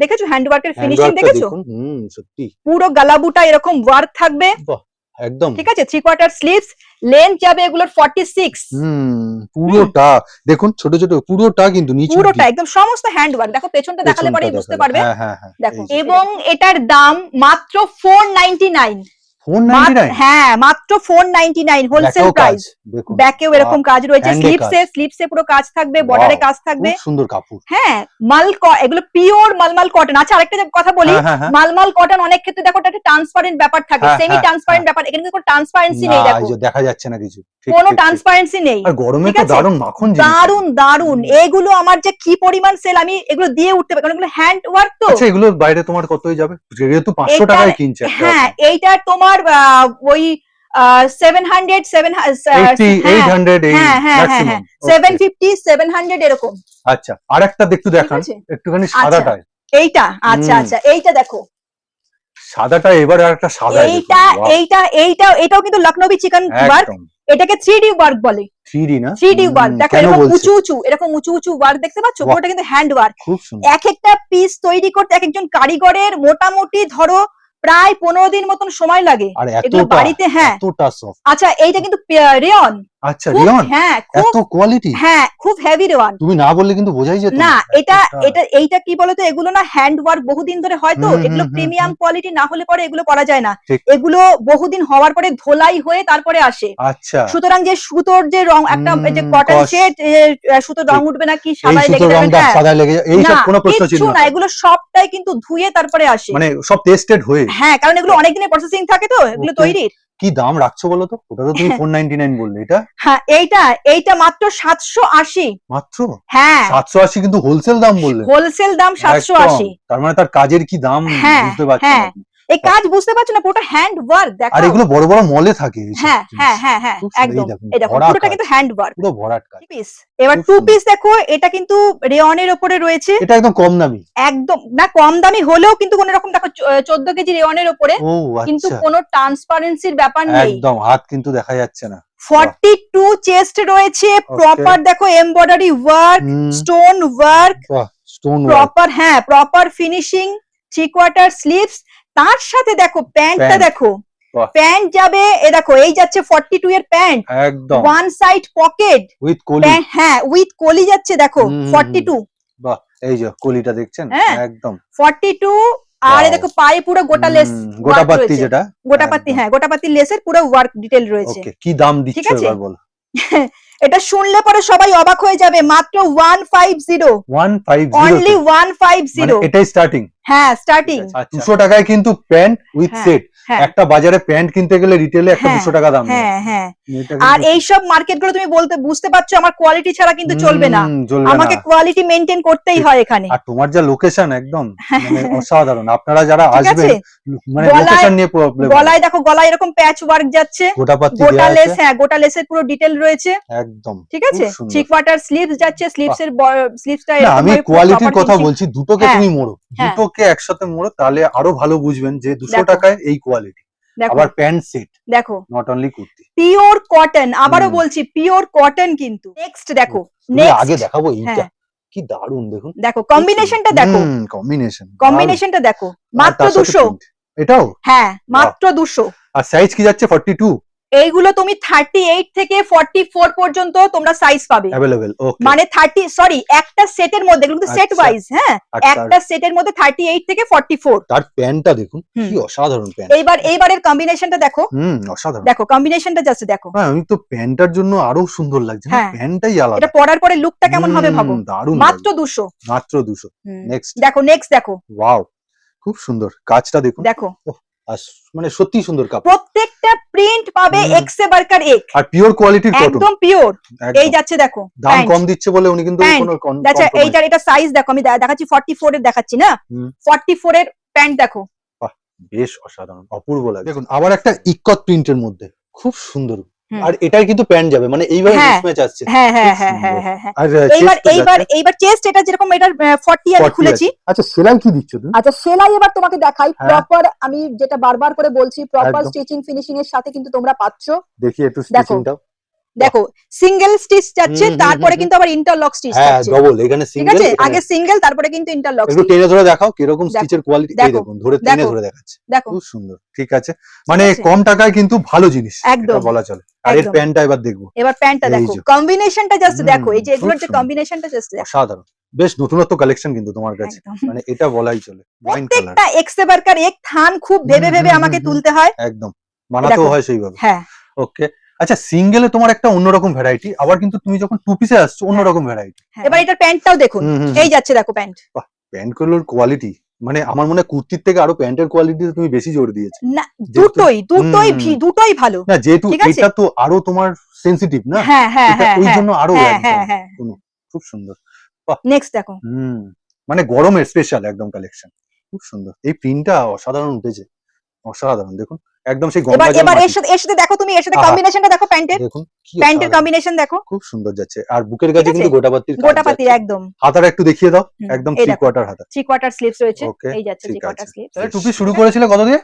Speaker 2: দেখেছো, হ্যান্ড ওয়ার্কের ফিনিশিং দেখেছো?
Speaker 1: সত্যি
Speaker 2: পুরো গালাবুটা এরকম ওয়ার্ক থাকবে
Speaker 1: একদম,
Speaker 2: ঠিক আছে। 3/4 স্লিভস, লেন্থ যাবে এগুলোর 46।
Speaker 1: পুরোটা দেখুন, ছোট ছোট পুরোটা, কিন্তু নিচে
Speaker 2: পুরোটা একদম সমস্ত হ্যান্ড ওয়ার্ক। দেখো পেছনটা দেখালে পরেই বুঝতে পারবে। দেখো, এবং এটার দাম মাত্র 499। হ্যাঁ মাত্র 499 হোলসেল প্রাইস। ব্যাকেও এরকম কাজ রয়েছে, স্লিপসে পুরো কাজ থাকবে, বর্ডারে কাজ থাকবে,
Speaker 1: সুন্দর কাপড়।
Speaker 2: হ্যাঁ এগুলো পিওর মালমাল কটন। আচ্ছা আরেকটা কথা বলি, মালমাল কটন অনেক ক্ষেত্রে দেখো একটা ট্রান্সপারেন্ট ব্যাপার থাকে, সেমি ট্রান্সপারেন্ট ব্যাপার, এখানে কোনো ট্রান্সপারেন্সি নেই। দেখো
Speaker 1: দেখা যাচ্ছে না কিছু,
Speaker 2: কোনো ট্রান্সপারেন্সি নেই।
Speaker 1: আর গরমে
Speaker 2: ঠিক
Speaker 1: তো
Speaker 2: আছে?
Speaker 1: দারুণ মাখন জিনিস।
Speaker 2: দারুন দারুন, এগুলো আমার যে কি পরিমাণ সেল, আমি এগুলো দিয়ে উঠতে পারি, কারণ এগুলো হ্যান্ড ওয়ার্ক তো।
Speaker 1: আচ্ছা, এগুলো বাইরে তোমার কতই যাবে? যেহেতু 500
Speaker 2: এটার
Speaker 1: টাকায় কিনছে একটা
Speaker 2: হ্যাঁ,
Speaker 1: account।
Speaker 2: এইটার তোমার ওই 700
Speaker 1: 80 800 এই
Speaker 2: হ্যাঁ হ্যাঁ হ্যাঁ
Speaker 1: ম্যাক্সিমাম।
Speaker 2: হ্যাঁ 750 700 এরকম।
Speaker 1: আচ্ছা, আরেকটা একটু দেখান,
Speaker 2: আছে?
Speaker 1: একটুখানি
Speaker 2: আচ্ছা,
Speaker 1: সাদাটা।
Speaker 2: এইটা আচ্ছা
Speaker 1: হুম।
Speaker 2: আচ্ছা, এইটা দেখো,
Speaker 1: সাদাটা এবারে আরেকটা সাদা
Speaker 2: এইটা এটাও কিন্তু লখনৌই চিকেন ওয়ার্ক,
Speaker 1: একদম
Speaker 2: এটাকে 3D ওয়ার্ক বলে।
Speaker 1: 3D না?
Speaker 2: 3D ওয়ার্ক দেখো,
Speaker 1: কেন
Speaker 2: এরকম
Speaker 1: বলছো?
Speaker 2: উঁচু উঁচু, এরকম উঁচু উঁচু ওয়ার্ক দেখতে পাচ্ছ,
Speaker 1: বাহ।
Speaker 2: পুরোটা কিন্তু হ্যান্ড ওয়ার্ক।
Speaker 1: খুব সুন্দর।
Speaker 2: এক একটা পিস তৈরি করতে এক একজন কারিগরের মোটামুটি ধরো প্রায় 15 দিন মতন সময় লাগে।
Speaker 1: আর
Speaker 2: এগুলো
Speaker 1: এতটা
Speaker 2: বাড়িতে, হ্যাঁ।
Speaker 1: এতটা সফট।
Speaker 2: আচ্ছা, এইটা কিন্তু রেয়ন।
Speaker 1: আচ্ছা, রিয়ন
Speaker 2: হ্যাঁ,
Speaker 1: এত
Speaker 2: খুব
Speaker 1: কোয়ালিটি?
Speaker 2: হ্যাঁ, খুব হেভি রেওয়ান।
Speaker 1: তুমি না বললে কিন্তু বোঝাই যেত
Speaker 2: না, এটা
Speaker 1: এতটা।
Speaker 2: এইটা কি বলতো, এগুলো না হ্যান্ড ওয়ার্ক বহুদিন ধরে হয় তো,
Speaker 1: হুম,
Speaker 2: এগুলো
Speaker 1: হুম, হুম,
Speaker 2: প্রিমিয়াম
Speaker 1: হুম।
Speaker 2: কোয়ালিটি না হলে পরে এগুলো করা যায় না।
Speaker 1: ঠিক।
Speaker 2: এগুলো বহুদিন হওয়ার পরে ধোলাই হয়ে তারপরে আসে।
Speaker 1: আচ্ছা,
Speaker 2: সুতরাং যে সুতোর যে রং একটা, এই যে কটন
Speaker 1: কস।
Speaker 2: সেট, সুতোর রং উঠবে না কি,
Speaker 1: এই
Speaker 2: সাদায় লেগে
Speaker 1: সুতোর
Speaker 2: যাবে,
Speaker 1: রংটা
Speaker 2: হ্যাঁ।
Speaker 1: সাদায় লেগে যায়, এইসব
Speaker 2: না,
Speaker 1: কোনো প্রশ্ন ছিল
Speaker 2: কিচ্ছু
Speaker 1: না।
Speaker 2: না, এগুলো সবটাই কিন্তু ধুয়ে তারপরে আসে।
Speaker 1: মানে সব টেস্টেড হয়ে।
Speaker 2: হ্যাঁ, কারণ এগুলো অনেক দিনের প্রসেসিং থাকে তো এগুলো
Speaker 1: Okay.
Speaker 2: তৈরির।
Speaker 1: কি দাম রাখছো বলো তো? ওটা তো তুমি 499 বললে, এটা
Speaker 2: হ্যাঁ, এইটা মাত্র 780।
Speaker 1: মাত্র
Speaker 2: হ্যাঁ,
Speaker 1: 780, কিন্তু হোলসেল দাম বললে।
Speaker 2: হোলসেল দাম 780।
Speaker 1: একদম। তার মানে তার কাজের কি দাম
Speaker 2: হ্যাঁ
Speaker 1: বুঝতে পারছেন
Speaker 2: হ্যাঁ,
Speaker 1: আপনি।
Speaker 2: এই কাজ বুঝতে পারছো না, পুরোটা হ্যান্ড ওয়ার্ক দেখো।
Speaker 1: আর এগুলো বড় বড় মলে থাকে এইসব
Speaker 2: হ্যাঁ
Speaker 1: জিনিস।
Speaker 2: হ্যাঁ হ্যাঁ হ্যাঁ,
Speaker 1: খুব সুন্দর।
Speaker 2: একদম।
Speaker 1: দেখুন,
Speaker 2: এই দেখো,
Speaker 1: ভরা
Speaker 2: পুরোটা
Speaker 1: কাজ,
Speaker 2: কিন্তু হ্যান্ড ওয়ার্ক।
Speaker 1: পুরো ভরাট কাজ।
Speaker 2: পিস, এবার
Speaker 1: খুব
Speaker 2: 2
Speaker 1: সুন্দর।
Speaker 2: পিস দেখো, এটা কিন্তু রেয়নের উপরে রয়েছে।
Speaker 1: এটা একদম কম দামি।
Speaker 2: একদম না, কম দামি হলেও কিন্তু কোন রকম দেখো 14 কেজি রেয়নের উপরে,
Speaker 1: ও
Speaker 2: কিন্তু
Speaker 1: আচ্ছা,
Speaker 2: কোনো ট্রান্সপারেন্সির ব্যাপার নেই।
Speaker 1: একদম হাত কিন্তু দেখা যাচ্ছে না।
Speaker 2: 42 চেস্ট রয়েছে, প্রপার দেখো এমব্রয়ডারি ওয়ার্ক,
Speaker 1: হুম,
Speaker 2: স্টোন ওয়ার্ক,
Speaker 1: বাহ, স্টোন ওয়ার্ক।
Speaker 2: প্রপার, হ্যাঁ, প্রপার ফিনিশিং, 3/4 স্লিভস। তার সাথে দেখো প্যান্টটা
Speaker 1: প্যান্ট।
Speaker 2: দেখো,
Speaker 1: বাহ।
Speaker 2: প্যান্ট যাবে, এ দেখো এই যাচ্ছে 42 এর প্যান্ট,
Speaker 1: একদম
Speaker 2: ওয়ান সাইড পকেট,
Speaker 1: উইথ কলি।
Speaker 2: হ্যাঁ, উইথ কলি যাচ্ছে দেখো,
Speaker 1: হুম, হুম,
Speaker 2: 42।
Speaker 1: বাহ, এই যে কলিটা দেখছেন,
Speaker 2: হ্যাঁ,
Speaker 1: একদম
Speaker 2: 42। আর এ
Speaker 1: Wow.
Speaker 2: দেখো পায়ে পুরো গোটা লেস
Speaker 1: গোটা
Speaker 2: ওয়ার্ক
Speaker 1: পাত্তি
Speaker 2: রয়েছে।
Speaker 1: যেটা।
Speaker 2: গোটা পাত্তি,
Speaker 1: একদম।
Speaker 2: হ্যাঁ, গোটা পাত্তি লেসের পুরো ওয়ার্ক ডিটেল রয়েছে।
Speaker 1: ওকে, কি দাম দিচ্ছ
Speaker 2: ঠিক আছে?
Speaker 1: এবার বলো?
Speaker 2: এটা শুনলে পরে সবাই অবাক হয়ে যাবে, মাত্র 150,
Speaker 1: 150
Speaker 2: অনলি
Speaker 1: তে? মানে
Speaker 2: 150।
Speaker 1: এটাই স্টার্টিং।
Speaker 2: হ্যাঁ, স্টার্টিং।
Speaker 1: 200 টাকায় কিন্তু প্যান্ট উইথ
Speaker 2: হ্যাঁ,
Speaker 1: সেট।
Speaker 2: হ্যাঁ,
Speaker 1: একটা বাজারে প্যান্ট কিনতে গেলে রিটেলে একটা
Speaker 2: হ্যাঁ,
Speaker 1: 200 টাকা দাম নেয়।
Speaker 2: হ্যাঁ হ্যাঁ।
Speaker 1: এটা
Speaker 2: আর
Speaker 1: কিন্তু
Speaker 2: এইসব মার্কেট গুলো তুমি বুঝতে পারছো, আমার কোয়ালিটি ছাড়া কিন্তু চলবে না,
Speaker 1: চলবে না।
Speaker 2: আমাকে কোয়ালিটি মেনটেন করতেই
Speaker 1: ঠিক।
Speaker 2: হয় এখানে।
Speaker 1: আর তোমার যা লোকেশন একদম মানে অসাধারণ। আপনারা যারা
Speaker 2: ঠিক
Speaker 1: আসবেন,
Speaker 2: আছে?
Speaker 1: মানে
Speaker 2: গলায়-
Speaker 1: লোকেশন নিয়ে প্রবলেম।
Speaker 2: গলায় দেখো, গলায় এরকম প্যাচ ওয়ার্ক যাচ্ছে,
Speaker 1: গোটা পাত্তি
Speaker 2: গোটা
Speaker 1: দেয়া
Speaker 2: লেস,
Speaker 1: আছে।
Speaker 2: হ্যাঁ, গোটা লেসের পুরো ডিটেল রয়েছে।
Speaker 1: একদম
Speaker 2: ঠিক
Speaker 1: খুব
Speaker 2: আছে?
Speaker 1: সুন্দর।
Speaker 2: 3/4 স্লিভস যাচ্ছে, স্লিভসের স্লিভসটা
Speaker 1: না,
Speaker 2: এরকম
Speaker 1: আমি
Speaker 2: ভাবে পুরো
Speaker 1: কোয়ালিটির
Speaker 2: proper
Speaker 1: কথা
Speaker 2: finishing।
Speaker 1: বলছি, দুটোকে
Speaker 2: হ্যাঁ,
Speaker 1: তুমি মোড়ো,
Speaker 2: হ্যাঁ।
Speaker 1: দুটোকে একসাথে মোড়ো, তাহলে আরো ভালো বুঝবেন যে 200
Speaker 2: দেখো।
Speaker 1: টাকায় এই কোয়ালিটি।
Speaker 2: দেখো
Speaker 1: আবার প্যান্ট সেট,
Speaker 2: দেখো,
Speaker 1: not only kurti.
Speaker 2: Pure cotton, আবারও
Speaker 1: হুম।
Speaker 2: বলছি পিওর কটন কিন্তু। নেক্সট দেখো,
Speaker 1: তুমি
Speaker 2: নেক্সট
Speaker 1: আগে দেখাবো এইটা,
Speaker 2: হ্যাঁ,
Speaker 1: কি দারুণ দেখুন।
Speaker 2: দেখো কম্বিনেশনটা দেখো,
Speaker 1: কম্বিনেশন,
Speaker 2: কম্বিনেশনটা দেখো, মাত্র 200।
Speaker 1: এটাও
Speaker 2: হ্যাঁ, মাত্র 200।
Speaker 1: আর সাইজ কি যাচ্ছে 42
Speaker 2: এইগুলো তুমি 38 থেকে 44 পর্যন্ত তোমরা সাইজ পাবে।
Speaker 1: अवेलेबल। ওকে,
Speaker 2: মানে 30, সরি, একটা সেটের মধ্যে, এগুলো কিন্তু সেট
Speaker 1: আচ্ছা।
Speaker 2: ওয়াইজ, হ্যাঁ,
Speaker 1: আর তার-
Speaker 2: একটা সেটের মধ্যে 38 থেকে 44।
Speaker 1: তার প্যান্টটা দেখুন,
Speaker 2: হুম।
Speaker 1: কি অসাধারণ প্যান্ট।
Speaker 2: এইবারের কম্বিনেশনটা দেখো,
Speaker 1: অসাধারণ।
Speaker 2: দেখো কম্বিনেশনটা জাস্ট দেখো।
Speaker 1: হ্যাঁ, আমি তো প্যান্টটার জন্য আরো সুন্দর লাগছে না,
Speaker 2: হ্যাঁ।
Speaker 1: প্যান্টটাই আলাদা।
Speaker 2: এটা পরার পরে লুকটা কেমন হবে ভাবো।
Speaker 1: দারুণ
Speaker 2: মাত্র
Speaker 1: লাগছে।
Speaker 2: 200।
Speaker 1: মাত্র 200। নেক্সট
Speaker 2: দেখো, নেক্সট দেখো,
Speaker 1: ওয়াও, খুব সুন্দর কাজটা দেখুন।
Speaker 2: দেখো
Speaker 1: ওহ, আর মানে সত্যি সুন্দর কাপড়।
Speaker 2: প্রত্যেকটা প্রিন্ট পাবে এক সে বাড়কার এক,
Speaker 1: আর পিওর কোয়ালিটির কটন।
Speaker 2: একদম পিওর। এই যাচ্ছে দেখো,
Speaker 1: দাম
Speaker 2: প্যান্ট।
Speaker 1: কম দিচ্ছে বলে উনি কিন্তু
Speaker 2: প্যান্ট।
Speaker 1: কোনো
Speaker 2: আচ্ছা, এইটার এটা সাইজ দেখো, আমি দেখাচ্ছি 44 এর দেখাচ্ছি না,
Speaker 1: হুম।
Speaker 2: 44 এর প্যান্ট দেখো।
Speaker 1: বেশ অসাধারণ, অপূর্ব লাগে। দেখুন আবার একটা ইকত প্রিন্টের মধ্যে খুব সুন্দর।
Speaker 2: হুম।
Speaker 1: আর এটাই কিন্তু প্যান্ট যাবে, মানে এইভাবে
Speaker 2: হ্যাঁ,
Speaker 1: মিসম্যাচ আসছে।
Speaker 2: হ্যাঁ হ্যাঁ
Speaker 1: খুব
Speaker 2: হ্যাঁ হ্যাঁ
Speaker 1: সুন্দর।
Speaker 2: হ্যাঁ হ্যাঁ।
Speaker 1: আর
Speaker 2: এইবার চেস্ট, এটা যেরকম এটার 40 আমি
Speaker 1: 40
Speaker 2: খুলেছি।
Speaker 1: আছে। আচ্ছা, সেলাই কি দিচ্ছ তুমি?
Speaker 2: আচ্ছা, সেলাই এবার তোমাকে দেখাই
Speaker 1: হ্যাঁ।
Speaker 2: প্রপার, আমি যেটা বারবার করে বলছি, প্রপার
Speaker 1: একদম।
Speaker 2: স্টিচিং ফিনিশিং এর সাথে কিন্তু তোমরা পাচ্ছ।
Speaker 1: দেখি একটু স্টিচিংটাও।
Speaker 2: দেখো, সিঙ্গেল স্টিচ যাচ্ছে,
Speaker 1: হুম, হুম,
Speaker 2: তারপরে
Speaker 1: হুম,
Speaker 2: কিন্তু আবার ইন্টারলক স্টিচ
Speaker 1: হ্যাঁ,
Speaker 2: যাচ্ছে।
Speaker 1: ডবল এখানে
Speaker 2: ঠিক
Speaker 1: সিঙ্গেল।
Speaker 2: আছে, আগে সিঙ্গেল, তারপরে কিন্তু ইন্টারলক
Speaker 1: একটু
Speaker 2: স্টিচ।
Speaker 1: টেনে ধরে দেখাও কিরকম
Speaker 2: দেখো,
Speaker 1: স্টিচের কোয়ালিটি। এই
Speaker 2: দেখো,
Speaker 1: দেখুন, ধরে টেনে
Speaker 2: দেখো,
Speaker 1: ধরে দেখাচ্ছে।
Speaker 2: দেখো,
Speaker 1: খুব সুন্দর। ঠিক আছে, মানে
Speaker 2: আছে?
Speaker 1: কম টাকায় কিন্তু ভালো জিনিস,
Speaker 2: একদম,
Speaker 1: এটা বলা চলে। আর এর
Speaker 2: একদম।
Speaker 1: প্যান্টটা এবার দেখবো,
Speaker 2: এবার প্যান্টটা
Speaker 1: এই
Speaker 2: দেখো,
Speaker 1: যে।
Speaker 2: কম্বিনেশনটা জাস্ট দেখো, এই যে
Speaker 1: খুব
Speaker 2: এগুলোর যে
Speaker 1: সুন্দর।
Speaker 2: কম্বিনেশনটা জাস্ট দেখো।
Speaker 1: অসাধারণ, বেশ নতুনত্ব কালেকশন কিন্তু তোমার কাছে,
Speaker 2: একদম।
Speaker 1: মানে এটা বলাই চলে। ওয়াইন কালার,
Speaker 2: প্রত্যেকটা এক সে বাড়কার এক, থান খুব ভেবে ভেবে আমাকে তুলতে হয়।
Speaker 1: একদম বানাতেও
Speaker 2: দেখো।
Speaker 1: হয় সেইভাবে।
Speaker 2: হ্যাঁ,
Speaker 1: ওকে, আচ্ছা, সিঙ্গেলে তোমার একটা অন্যরকম ভ্যারাইটি, আবার কিন্তু তুমি যখন টু পিসে আসছো অন্যরকম ভ্যারাইটি।
Speaker 2: এবার এটার প্যান্টটাও দেখুন, এই যাচ্ছে দেখো প্যান্ট।
Speaker 1: প্যান্ট গুলোর কোয়ালিটি, মানে আমার মনে হয় কুর্তির থেকে আরো প্যান্টের কোয়ালিটিতে তুমি বেশি জোর দিয়েছো।
Speaker 2: না, দুটোই
Speaker 1: হুম।
Speaker 2: দুটোই ভালো।
Speaker 1: না, যেহেতু
Speaker 2: ঠিক আছে?
Speaker 1: এটা তো আরো তোমার সেনসিটিভ না,
Speaker 2: হ্যাঁ হ্যাঁ
Speaker 1: এটা
Speaker 2: হ্যাঁ
Speaker 1: ওই
Speaker 2: হ্যাঁ
Speaker 1: জন্য আরো
Speaker 2: হ্যাঁ
Speaker 1: একদম
Speaker 2: হ্যাঁ হ্যাঁ
Speaker 1: খুব সুন্দর।
Speaker 2: নেক্সট দেখো
Speaker 1: মানে গরমের স্পেশাল একদম কালেকশন, খুব সুন্দর। এই প্রিন্টটা অসাধারণ উঠেছে, অসাধারণ। দেখুন একদম সেই
Speaker 2: এবার
Speaker 1: গঙ্গা জল
Speaker 2: এবার
Speaker 1: মাটি।
Speaker 2: এর সাথে দেখো, তুমি এর সাথে
Speaker 1: আহা,
Speaker 2: কম্বিনেশনটা দেখো, প্যান্টের
Speaker 1: দেখুন কি
Speaker 2: প্যান্টের
Speaker 1: অসাধারণ,
Speaker 2: কম্বিনেশন দেখো,
Speaker 1: খুব সুন্দর যাচ্ছে। আর বুকের
Speaker 2: ঠিক
Speaker 1: কাছে
Speaker 2: আছে,
Speaker 1: কিন্তু গোটাপাতির কাজ
Speaker 2: গোটাপাতির
Speaker 1: যাচ্ছে।
Speaker 2: একদম।
Speaker 1: হাতাটা একটু দেখিয়ে দাও, একদম
Speaker 2: এই
Speaker 1: 3
Speaker 2: দেখো
Speaker 1: কোয়ার্টার হাতা।
Speaker 2: 3 কোয়ার্টার স্লিভস রয়েছে,
Speaker 1: ওকে,
Speaker 2: এই যাচ্ছে 3
Speaker 1: ঠিক
Speaker 2: কোয়ার্টার
Speaker 1: আছে।
Speaker 2: স্লিভস।
Speaker 1: তাহলে টুপি শুরু করেছিলে কত দিয়ে?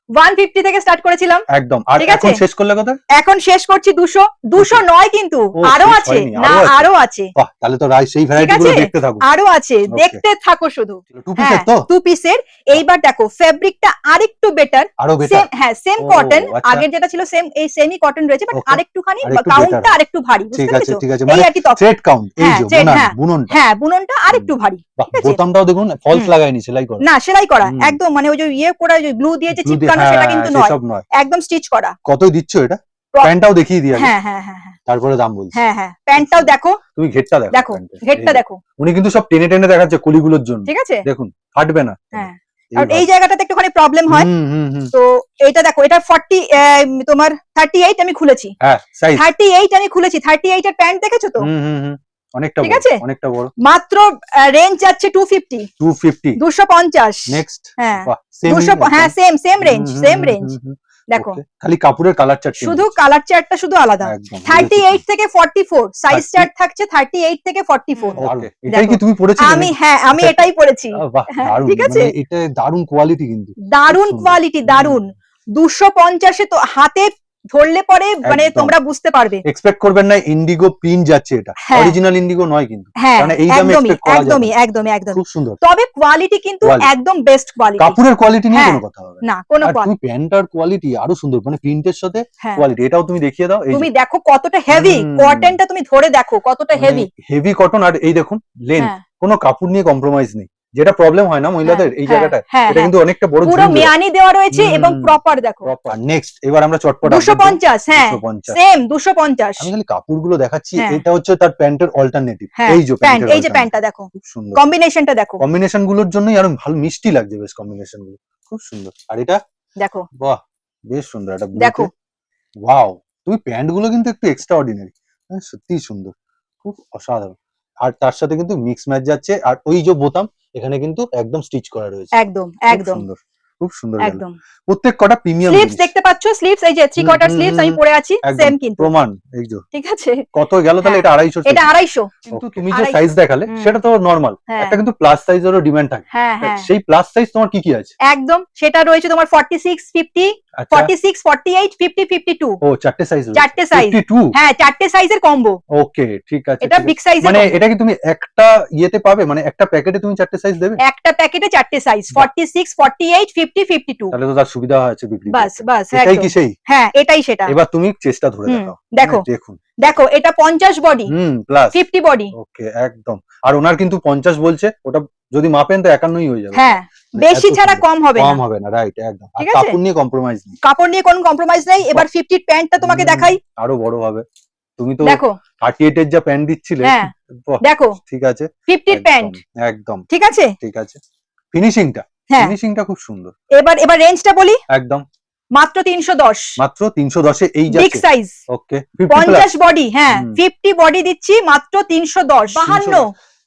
Speaker 2: 150 থেকে স্টার্ট করেছিলাম,
Speaker 1: একদম। আর
Speaker 2: ঠিক
Speaker 1: এখন
Speaker 2: আছে,
Speaker 1: শেষ করলে কত?
Speaker 2: এখন শেষ করছি 200। 200 নয় কিন্তু,
Speaker 1: ও,
Speaker 2: আরো
Speaker 1: শেষ
Speaker 2: আছে,
Speaker 1: হয়নি,
Speaker 2: না
Speaker 1: আরো আছে।
Speaker 2: আরো আছে,
Speaker 1: বাহ, তাহলে তো রাই সেই
Speaker 2: ঠিক
Speaker 1: ভ্যারাইটি গুলো
Speaker 2: আছে,
Speaker 1: দেখতে থাকুন।
Speaker 2: আরো আছে,
Speaker 1: Okay.
Speaker 2: দেখতে থাকো শুধু।
Speaker 1: টু
Speaker 2: হ্যাঁ
Speaker 1: পিসের তো
Speaker 2: 2 পিসের। এইবার দেখো ফেব্রিকটা আরেকটু বেটার,
Speaker 1: আরো বেটার।
Speaker 2: সেম, হ্যাঁ সেম
Speaker 1: ও,
Speaker 2: কটন,
Speaker 1: আচ্ছা।
Speaker 2: আগের যেটা ছিল সেম, এই সেমই কটন রয়েছে, বাট
Speaker 1: Okay.
Speaker 2: আরেকটুখানি
Speaker 1: আরেকটু
Speaker 2: কাউন্টটা
Speaker 1: better।
Speaker 2: আরেকটু ভারী, বুঝতে
Speaker 1: ঠিক আছে,
Speaker 2: পেরেছো?
Speaker 1: ঠিক আছে।
Speaker 2: এই
Speaker 1: মানে
Speaker 2: আর কি তফাৎ।
Speaker 1: থ্রেড কাউন্ট, এই
Speaker 2: হ্যাঁ
Speaker 1: যে
Speaker 2: থ্রেড, হ্যাঁ
Speaker 1: বুননটা।
Speaker 2: হ্যাঁ বুননটা আরেকটু ভারী,
Speaker 1: বাহ,
Speaker 2: ঠিক আছে।
Speaker 1: বোতামটাও দেখুন ফলস
Speaker 2: হুম।
Speaker 1: লাগায়নি, সেলাই করা।
Speaker 2: না সেলাই করা,
Speaker 1: হুম।
Speaker 2: একদম মানে ওই যে ইয়ে করা, ওই গ্লু দিয়ে যে
Speaker 1: Glue দিয়ে,
Speaker 2: চিপকানো, সেটা
Speaker 1: হ্যাঁ,
Speaker 2: কিন্তু নয়,
Speaker 1: সেসব নয়।
Speaker 2: একদম স্টিচ করা।
Speaker 1: কতই দিচ্ছ এটা?
Speaker 2: Pro-
Speaker 1: প্যান্টটাও দেখিয়ে দিই আগে,
Speaker 2: হ্যাঁ হ্যাঁ হ্যাঁ হ্যাঁ
Speaker 1: তারপরে দাম বলছি।
Speaker 2: হ্যাঁ হ্যাঁ প্যান্টটাও দেখো,
Speaker 1: তুমি ঘেরটা দেখো,
Speaker 2: দেখো
Speaker 1: প্যান্টের।
Speaker 2: ঘেরটা
Speaker 1: এই যে।
Speaker 2: দেখো,
Speaker 1: উনি কিন্তু সব টেনে টেনে দেখাচ্ছে কলিগুলোর জন্য,
Speaker 2: ঠিক আছে।
Speaker 1: দেখুন ফাটবে না।
Speaker 2: হ্যাঁ, আর
Speaker 1: এইভাবে।
Speaker 2: এই জায়গাটাতে একটুখানি প্রবলেম হয়,
Speaker 1: হুম হুম হুম।
Speaker 2: তো এটা দেখো, এটা 40 তোমার 38 আমি খুলেছি,
Speaker 1: হ্যাঁ, সাইজ।
Speaker 2: 38 আমি খুলেছি, 38 এর প্যান্ট দেখেছো তো,
Speaker 1: হুম হুম হুম, অনেকটা
Speaker 2: ঠিক
Speaker 1: বড়,
Speaker 2: আছে।
Speaker 1: অনেকটা বড়।
Speaker 2: মাত্র রেঞ্জ যাচ্ছে 250,
Speaker 1: 250।
Speaker 2: 250।
Speaker 1: নেক্সট।
Speaker 2: হ্যাঁ
Speaker 1: বাহ,
Speaker 2: 200, হ্যাঁ সেম রেঞ্জ, সেম রেঞ্জ। দেখো
Speaker 1: ওকে, খালি কাপড়ের কালার চার্ট
Speaker 2: শুধু কালার চার্টটা শুধু আলাদা।
Speaker 1: একদম
Speaker 2: 38 থেকে 44 সাইজ
Speaker 1: 30
Speaker 2: চার্ট থাকছে, 38 থেকে 44।
Speaker 1: ওকে, এটাই কি
Speaker 2: দেখো,
Speaker 1: তুমি পড়েছিলে
Speaker 2: আমি
Speaker 1: নাকি?
Speaker 2: হ্যাঁ আমি এটাই পড়েছি।
Speaker 1: বাহ,
Speaker 2: হ্যাঁ,
Speaker 1: দারুণ,
Speaker 2: ঠিক আছে,
Speaker 1: মানে এটা দারুণ কোয়ালিটি কিন্তু,
Speaker 2: দারুণ
Speaker 1: খুব সুন্দর।
Speaker 2: কোয়ালিটি, দারুণ। 250 তো হাতে ধরলে পরে মানে
Speaker 1: একদম।
Speaker 2: তোমরা বুঝতে পারবে।
Speaker 1: এক্সপেক্ট করবেন না ইন্ডিগো প্রিন্ট যাচ্ছে, এটা
Speaker 2: হ্যাঁ।
Speaker 1: অরিজিনাল ইন্ডিগো নয় কিন্তু,
Speaker 2: হ্যাঁ
Speaker 1: মানে এই দামে
Speaker 2: একদমই
Speaker 1: এক্সপেক্ট করা যায়
Speaker 2: একদমই
Speaker 1: না।
Speaker 2: একদমই একদমই,
Speaker 1: খুব সুন্দর।
Speaker 2: তবে কোয়ালিটি কিন্তু
Speaker 1: Quality।
Speaker 2: একদম বেস্ট কোয়ালিটি,
Speaker 1: কাপড়ের কোয়ালিটি নিয়ে
Speaker 2: হ্যাঁ,
Speaker 1: কোনো কথা হবে না।
Speaker 2: না কোনো
Speaker 1: আর তুমি
Speaker 2: কোয়ালিটি।
Speaker 1: প্যান্টার কোয়ালিটি আরো সুন্দর, মানে প্রিন্টের সাথে
Speaker 2: হ্যাঁ
Speaker 1: কোয়ালিটি, এটাও তুমি দেখিয়ে দাও। এই
Speaker 2: তুমি দেখো কতটা হেভি,
Speaker 1: হুম।
Speaker 2: কটনটা তুমি ধরে দেখো কতটা হেভি।
Speaker 1: হেভি কটন, আর এই দেখুন লেন্থ,
Speaker 2: হ্যাঁ
Speaker 1: কোনো কাপড় নিয়ে কম্প্রোমাইজ নেই, যেটা প্রবলেম হয় না মহিলাদের এই
Speaker 2: হ্যাঁ,
Speaker 1: জায়গাটায়,
Speaker 2: হ্যাঁ,
Speaker 1: এটা কিন্তু অনেকটা বড়
Speaker 2: পুরো মিয়ানি দেওয়া রয়েছে এবং
Speaker 1: হুম।
Speaker 2: প্রপার দেখো।
Speaker 1: প্রপার। নেক্সট, এবার আমরা চটপট
Speaker 2: 250, হ্যাঁ
Speaker 1: 250।
Speaker 2: সেম 250।
Speaker 1: আমি খালি কাপড়গুলো দেখাচ্ছি,
Speaker 2: হ্যাঁ।
Speaker 1: এটা হচ্ছে তার প্যান্টের অল্টারনেটিভ।
Speaker 2: হ্যাঁ
Speaker 1: এই যে
Speaker 2: প্যান্ট,
Speaker 1: প্যান্টের
Speaker 2: এই যে প্যান্টটা দেখো,
Speaker 1: খুব সুন্দর।
Speaker 2: কম্বিনেশনটা দেখো,
Speaker 1: কম্বিনেশন গুলোর জন্যই আরো ভালো মিষ্টি লাগছে, বেশ কম্বিনেশন গুলো খুব সুন্দর। আর এটা
Speaker 2: দেখো
Speaker 1: বাহ, বেশ সুন্দর, এটা
Speaker 2: দেখো।
Speaker 1: ওয়াও, তুমি প্যান্ট গুলো কিন্তু একটু এক্সট্রা অর্ডিনারি, সত্যিই সুন্দর, খুব অসাধারণ। আর তার সাথে কিন্তু মিক্স ম্যাচ যাচ্ছে, আর ওই যে বোতাম এখানে কিন্তু একদম স্টিচ করা রয়েছে,
Speaker 2: একদম
Speaker 1: খুব
Speaker 2: একদম
Speaker 1: সুন্দর, খুব সুন্দর গেল।
Speaker 2: একদম।
Speaker 1: প্রত্যেক কটা প্রিমিয়াম
Speaker 2: স্লিভস দেখতে পাচ্ছ, স্লিভস এই যে 3 কোয়ার্টার স্লিভস আমি পরে আছি, সেম কিন্তু,
Speaker 1: প্রমাণ। এই যে
Speaker 2: ঠিক আছে।
Speaker 1: কত গেল তাহলে?
Speaker 2: হ্যাঁ,
Speaker 1: এটা 250।
Speaker 2: এটা 250।
Speaker 1: কিন্তু
Speaker 2: Okay,
Speaker 1: তুমি যে
Speaker 2: 250
Speaker 1: সাইজ দেখালে
Speaker 2: হুম।
Speaker 1: সেটা তো নরমাল,
Speaker 2: হ্যাঁ
Speaker 1: একটা কিন্তু প্লাস সাইজেরও ডিমান্ড থাকে।
Speaker 2: হ্যাঁ হ্যাঁ
Speaker 1: সেই প্লাস সাইজ তোমার কি কি আছে?
Speaker 2: একদম, সেটা রয়েছে তোমার 46, 50,
Speaker 1: আচ্ছা,
Speaker 2: 46, 48, 50, 52।
Speaker 1: ও চারটে সাইজ,
Speaker 2: চারটে size।
Speaker 1: 52।
Speaker 2: হ্যাঁ চারটে সাইজের কম্বো,
Speaker 1: ওকে, ঠিক আছে,
Speaker 2: এটা
Speaker 1: ঠিক আছে।
Speaker 2: বিগ সাইজের
Speaker 1: মানে
Speaker 2: combo।
Speaker 1: এটা কি তুমি একটা ইয়েতে পাবে, মানে একটা প্যাকেটে তুমি চারটে সাইজ দেবে?
Speaker 2: একটা প্যাকেটে চারটে সাইজ, 46, 48, 50, 52।
Speaker 1: তাহলে তো তার সুবিধা আছে বিক্রি
Speaker 2: বাস
Speaker 1: করতে।
Speaker 2: বাস
Speaker 1: এটাই
Speaker 2: একদম।
Speaker 1: কি সেই?
Speaker 2: হ্যাঁ এটাই সেটা।
Speaker 1: এবার তুমি চেষ্টা ধরে
Speaker 2: হুম,
Speaker 1: দেখাও।
Speaker 2: দেখো।
Speaker 1: মানে দেখুন,
Speaker 2: দেখো এটা 50 বডি,
Speaker 1: প্লাস
Speaker 2: 50 বডি।
Speaker 1: ওকে, একদম। আর ওনার কিন্তু 50 বলছে, ওটা যদি মাপেন তো 51ই হয়ে যাবে।
Speaker 2: হ্যাঁ
Speaker 1: মানে
Speaker 2: বেশি
Speaker 1: এত
Speaker 2: ছাড়া
Speaker 1: সুন্দর।
Speaker 2: কম হবে না,
Speaker 1: কম হবে না, রাইট, একদম। আর
Speaker 2: ঠিক আছে?
Speaker 1: কাপড় নিয়ে কম্প্রোমাইজ নেই।
Speaker 2: কাপড় নিয়ে কোনো কম্প্রোমাইজ নেই। এবার 50 প্যান্টটা তোমাকে দেখাই,
Speaker 1: আরো বড় হবে। তুমি তো
Speaker 2: দেখো
Speaker 1: 38 এর যা প্যান্ট দিচ্ছিলে,
Speaker 2: হ্যাঁ
Speaker 1: বাহ,
Speaker 2: দেখো
Speaker 1: ঠিক আছে,
Speaker 2: 50 প্যান্ট,
Speaker 1: একদম
Speaker 2: ঠিক আছে।
Speaker 1: ঠিক আছে। ফিনিশিংটা
Speaker 2: হ্যাঁ
Speaker 1: ফিনিশিংটা খুব সুন্দর,
Speaker 2: এবার রেঞ্জটা বলি,
Speaker 1: একদম।
Speaker 2: মাত্র 310,
Speaker 1: মাত্র 310 এ এই
Speaker 2: বিগ
Speaker 1: যাচ্ছে।
Speaker 2: সাইজ,
Speaker 1: ওকে, 50 প্লাস।
Speaker 2: 50 বডি, হ্যাঁ
Speaker 1: হুম।
Speaker 2: 50 বডি দিচ্ছি মাত্র 310। 52,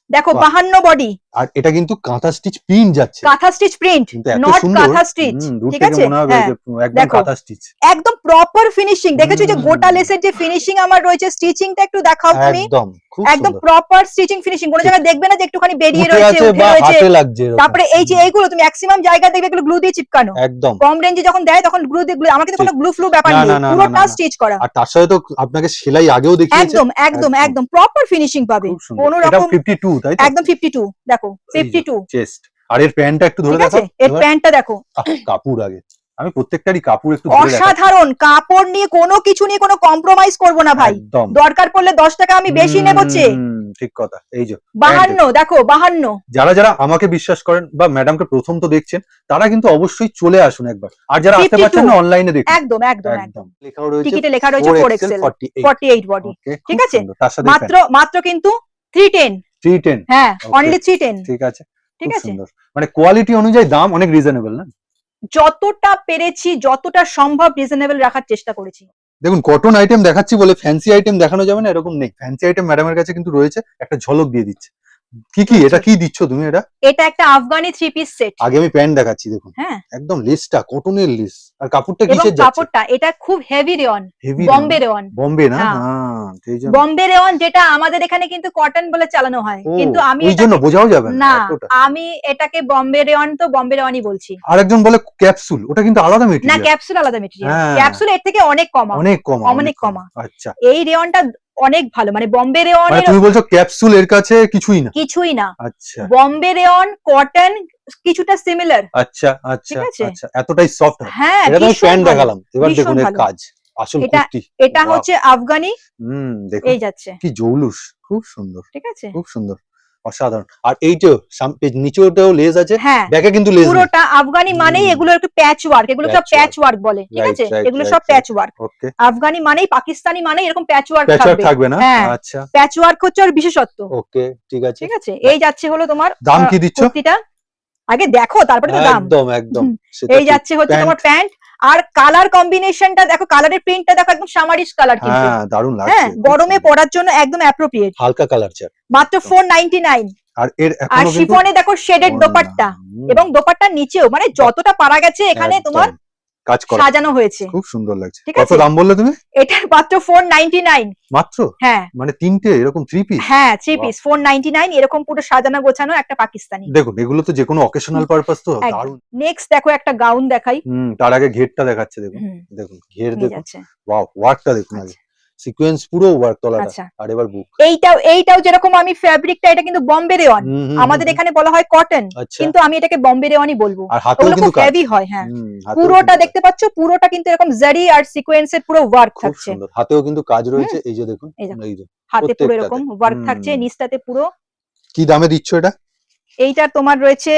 Speaker 2: দেখো
Speaker 1: বাহ।
Speaker 2: 52 বডি,
Speaker 1: আর এটা কিন্তু কাঁথা স্টিচ প্রিন্ট যাচ্ছে,
Speaker 2: কাঁথা স্টিচ প্রিন্ট,
Speaker 1: কিন্তু এত
Speaker 2: নট
Speaker 1: সুন্দর,
Speaker 2: কাঁথা স্টিচ,
Speaker 1: দূর
Speaker 2: ঠিক
Speaker 1: থেকে
Speaker 2: আছে।
Speaker 1: মনে হবে
Speaker 2: হ্যাঁ
Speaker 1: যে একদম
Speaker 2: দেখো।
Speaker 1: কাঁথা স্টিচ,
Speaker 2: একদম প্রপার ফিনিশিং, দেখেছো যে
Speaker 1: হুম।
Speaker 2: গোটা লেসের যে ফিনিশিং আমার রয়েছে, স্টিচিংটা একটু দেখাও তুমি,
Speaker 1: একদম খুব
Speaker 2: একদম
Speaker 1: সুন্দর।
Speaker 2: প্রপার স্টিচিং ফিনিশিং, কোনো জায়গায় দেখবে না যে একটুখানি বেরিয়ে
Speaker 1: উঠে
Speaker 2: রয়েছে,
Speaker 1: আছে
Speaker 2: উঠে
Speaker 1: বা
Speaker 2: রয়েছে।
Speaker 1: হাতে লাগছে এরকম।
Speaker 2: তারপরে এই যে এইগুলো তুমি ম্যাক্সিমাম জায়গায় দেখবে এগুলো গ্লু দিয়ে চিপকানো,
Speaker 1: একদম।
Speaker 2: কম রেঞ্জে যখন দেয় তখন গ্লু দিয়ে, আমার কিন্তু কোনো গ্লু ফ্লু ব্যাপার
Speaker 1: না,
Speaker 2: নেই,
Speaker 1: না, না,
Speaker 2: পুরোটা
Speaker 1: না, না।
Speaker 2: স্টিচ করা।
Speaker 1: আর তার সাথে তো আপনাকে সেলাই আগেও দেখিয়েছে।
Speaker 2: একদম একদম একদম প্রপার ফিনিশিং পাবে,
Speaker 1: খুব সুন্দর।
Speaker 2: কোনো
Speaker 1: এটা
Speaker 2: রকম
Speaker 1: 52, তাই তো?
Speaker 2: একদম 52, দেখো 52,
Speaker 1: চেস্ট। আর এর প্যান্টটা একটু ধরে
Speaker 2: ঠিক আছে।
Speaker 1: দেখাও
Speaker 2: এর
Speaker 1: এবার।
Speaker 2: প্যান্টটা দেখো,
Speaker 1: কাপড় আগে, আমি প্রত্যেকটারই কাপড় একটু ধরে দেখাচ্ছি।
Speaker 2: অসাধারণ কাপড় নিয়ে কোনো কিছু নিয়ে কোনো কম্প্রোমাইজ করবো না ভাই,
Speaker 1: একদম।
Speaker 2: দরকার পড়লে 10 টাকা আমি বেশি নেবো চেয়ে।
Speaker 1: ঠিক কথা। এই যে
Speaker 2: 52, দেখো 52।
Speaker 1: যারা যারা আমাকে বিশ্বাস করেন বা ম্যাডামকে প্রথম তো দেখছেন, তারা কিন্তু অবশ্যই চলে আসুন একবার। আর যারা আসতে
Speaker 2: 52
Speaker 1: পারছেন না, অনলাইনে দেখুন।
Speaker 2: একদম একদম একদম।
Speaker 1: একদম লেখাও রয়েছে,
Speaker 2: টিকিটে লেখা রয়েছে 4XL 48 বডি,
Speaker 1: ওকে,
Speaker 2: ঠিক
Speaker 1: খুব
Speaker 2: আছে।
Speaker 1: সুন্দর। তার সাথে
Speaker 2: মাত্র কিন্তু 310,
Speaker 1: 310,
Speaker 2: হ্যাঁ
Speaker 1: Okay.
Speaker 2: অনলি 310,
Speaker 1: ঠিক আছে,
Speaker 2: ঠিক
Speaker 1: খুব
Speaker 2: আছে।
Speaker 1: সুন্দর। মানে কোয়ালিটি অনুযায়ী দাম অনেক রিজনেবল না?
Speaker 2: যতটা পেরেছি, যতটা সম্ভব রিজনেবল রাখার চেষ্টা করেছি।
Speaker 1: দেখুন কটন আইটেম দেখাচ্ছি বলে ফ্যান্সি আইটেম দেখানো যাবে না এরকম নেই, ফ্যান্সি আইটেম ম্যাডামের কাছে কিন্তু রয়েছে, একটা ঝলক দিয়ে দিচ্ছে। কি কি এটা কি দিচ্ছ তুমি?
Speaker 2: এটা একটা আফগানি 3 পিস সেট।
Speaker 1: আগে আমি প্যান্ট দেখাচ্ছি, দেখুন
Speaker 2: হ্যাঁ
Speaker 1: একদম লেসটা কটনের লেস, আর কাপড়টা
Speaker 2: এবং
Speaker 1: কিসের যাচ্ছে?
Speaker 2: কাপড়টা এটা খুব heavy rayon,
Speaker 1: heavy
Speaker 2: Bombay rayon.
Speaker 1: Bombay না?
Speaker 2: হ্যাঁ।
Speaker 1: হ্যাঁ সেই জন্য
Speaker 2: বম্বে রেয়ন, যেটা আমাদের এখানে কিন্তু কটন বলে চালানো হয়,
Speaker 1: ও,
Speaker 2: কিন্তু আমি
Speaker 1: ওই জন্য বোঝাও যাবে
Speaker 2: না,
Speaker 1: এতটা।
Speaker 2: আমি এটাকে বম্বে রেয়ন তো বম্বে রেয়নই বলছি।
Speaker 1: আরেকজন বলে ক্যাপসুল, ওটা কিন্তু আলাদা
Speaker 2: না,
Speaker 1: মেটেরিয়াল।
Speaker 2: ক্যাপসুল আলাদা মেটেরিয়াল,
Speaker 1: হ্যাঁ।
Speaker 2: ক্যাপসুল এর থেকে অনেক কমা,
Speaker 1: অনেক কমা,
Speaker 2: অনেক কমা।
Speaker 1: আচ্ছা
Speaker 2: এই রেয়নটা অনেক ভালো, মানে বম্বে
Speaker 1: মানে
Speaker 2: রেয়নের
Speaker 1: তুমি বলছো ক্যাপসুল এর কাছে কিছুই না?
Speaker 2: কিছুই না।
Speaker 1: আচ্ছা
Speaker 2: বম্বে রেয়ন কটন কিছুটা সিমিলার।
Speaker 1: আচ্ছা আচ্ছা
Speaker 2: ঠিক আছে?
Speaker 1: আচ্ছা, এতটাই সফট হয়।
Speaker 2: হ্যাঁ,
Speaker 1: এটা তুমি
Speaker 2: ভীষণ
Speaker 1: প্যান্ট
Speaker 2: ভালো,
Speaker 1: দেখালাম, এবার
Speaker 2: ভীষণ
Speaker 1: দেখুন এর
Speaker 2: ভালো।
Speaker 1: কাজ, আসল
Speaker 2: এটা
Speaker 1: কুর্তি।
Speaker 2: এটা
Speaker 1: বাহ!
Speaker 2: হচ্ছে আফগানি,
Speaker 1: দেখুন
Speaker 2: এই যাচ্ছে।
Speaker 1: কি জৌলুস, খুব সুন্দর,
Speaker 2: ঠিক আছে?
Speaker 1: খুব সুন্দর, অসাধারণ। আর এইটাও নিচেওটাও লেজ আছে,
Speaker 2: হ্যাঁ,
Speaker 1: ব্যাকে কিন্তু লেজ নেই।
Speaker 2: পুরোটা আফগানি মানেই
Speaker 1: হুম।
Speaker 2: এগুলো একটু প্যাচ ওয়ার্ক, এগুলো সব
Speaker 1: Patchwork.
Speaker 2: প্যাচ ওয়ার্ক বলে, ঠিক
Speaker 1: রাইট
Speaker 2: আছে?
Speaker 1: রাইট
Speaker 2: এগুলো সব প্যাচ ওয়ার্ক।
Speaker 1: ওকে,
Speaker 2: আফগানি মানেই, পাকিস্তানি মানেই এরকম প্যাচ ওয়ার্ক
Speaker 1: প্যাচওয়ার্ক
Speaker 2: থাকবে।
Speaker 1: থাকবে না?
Speaker 2: হ্যাঁ,
Speaker 1: আচ্ছা
Speaker 2: প্যাচ ওয়ার্ক হচ্ছে ওর বিশেষত্ব।
Speaker 1: ওকে, ঠিক আছে।
Speaker 2: ঠিক আছে? এই যাচ্ছে হলো তোমার
Speaker 1: দাম কি দিচ্ছ?
Speaker 2: কুর্তিটা আগে দেখো, তারপরে তো দাম।
Speaker 1: একদম একদম, সেটা
Speaker 2: এই
Speaker 1: ঠিক।
Speaker 2: যাচ্ছে হচ্ছে
Speaker 1: প্যান্ট,
Speaker 2: তোমার প্যান্ট, আর কালার কম্বিনেশনটা দেখো, কালারের প্রিন্টটা দেখো, একদম সামারিশ কালার কিন্তু।
Speaker 1: হ্যাঁ দারুণ
Speaker 2: হ্যাঁ,
Speaker 1: লাগছে,
Speaker 2: গরমে পরার জন্য একদম অ্যাপ্রোপ্রিয়েট।
Speaker 1: হালকা কালার চার,
Speaker 2: মাত্র 499।
Speaker 1: আর এর
Speaker 2: আর
Speaker 1: এখনো কিন্তু
Speaker 2: শিফনে দেখো শেডেড দোপাট্টা, এবং দোপাট্টার নিচেও মানে যতটা পারা গেছে এখানে
Speaker 1: একদম
Speaker 2: তোমার
Speaker 1: কাজ করা,
Speaker 2: সাজানো হয়েছে।
Speaker 1: খুব সুন্দর লাগছে।
Speaker 2: ঠিক
Speaker 1: কত
Speaker 2: আছে?
Speaker 1: দাম বললে তুমি?
Speaker 2: এটার মাত্র 499।
Speaker 1: মাত্র?
Speaker 2: হ্যাঁ
Speaker 1: মানে তিনটে এরকম 3 পিস?
Speaker 2: হ্যাঁ, 3 পিস 499, এরকম পুরো সাজানো গোছানো একটা পাকিস্তানি।
Speaker 1: দেখুন এগুলো তো যে কোনো অকেশনাল পারপাস তো
Speaker 2: একদম।
Speaker 1: দারুণ।
Speaker 2: নেক্সট দেখো একটা গাউন দেখাই।
Speaker 1: তার আগে ঘেরটা দেখাচ্ছে, দেখুন
Speaker 2: হুম,
Speaker 1: দেখুন ঘের
Speaker 2: এই
Speaker 1: দেখুন,
Speaker 2: যাচ্ছে।
Speaker 1: ওয়াও, ওয়ার্কটা দেখুন আগে, সিকোয়েন্স পুরো ওয়ার্ক তলাটা,
Speaker 2: আচ্ছা,
Speaker 1: আর এবার বুক।
Speaker 2: এইটাও যেরকম, আমি ফ্যাব্রিকটা এটা কিন্তু বম্বে রেওয়ান, আমাদের এখানে বলা হয় কটন,
Speaker 1: আচ্ছা,
Speaker 2: কিন্তু আমি এটাকে বম্বে রেওয়ানই বলবো।
Speaker 1: আর হাতেও
Speaker 2: ওগুলো
Speaker 1: কিন্তু
Speaker 2: খুব
Speaker 1: কাজ,
Speaker 2: হেভি হয়। হ্যাঁ,
Speaker 1: হাতেও
Speaker 2: পুরোটা
Speaker 1: কিন্তু
Speaker 2: দেখতে পাচ্ছ, পুরোটা কিন্তু এরকম জারি আর সিকোয়েন্সের পুরো ওয়ার্ক
Speaker 1: খুব
Speaker 2: থাকছে।
Speaker 1: সুন্দর, হাতেও কিন্তু কাজ রয়েছে, এই যে দেখুন,
Speaker 2: এই দেখো,
Speaker 1: এই যে
Speaker 2: হাতে পুরো
Speaker 1: প্রত্যেকটাতে।
Speaker 2: এরকম ওয়ার্ক থাকছে, নিচটাতে পুরো।
Speaker 1: কি দামে দিচ্ছ এটা?
Speaker 2: এইটার তোমার রয়েছে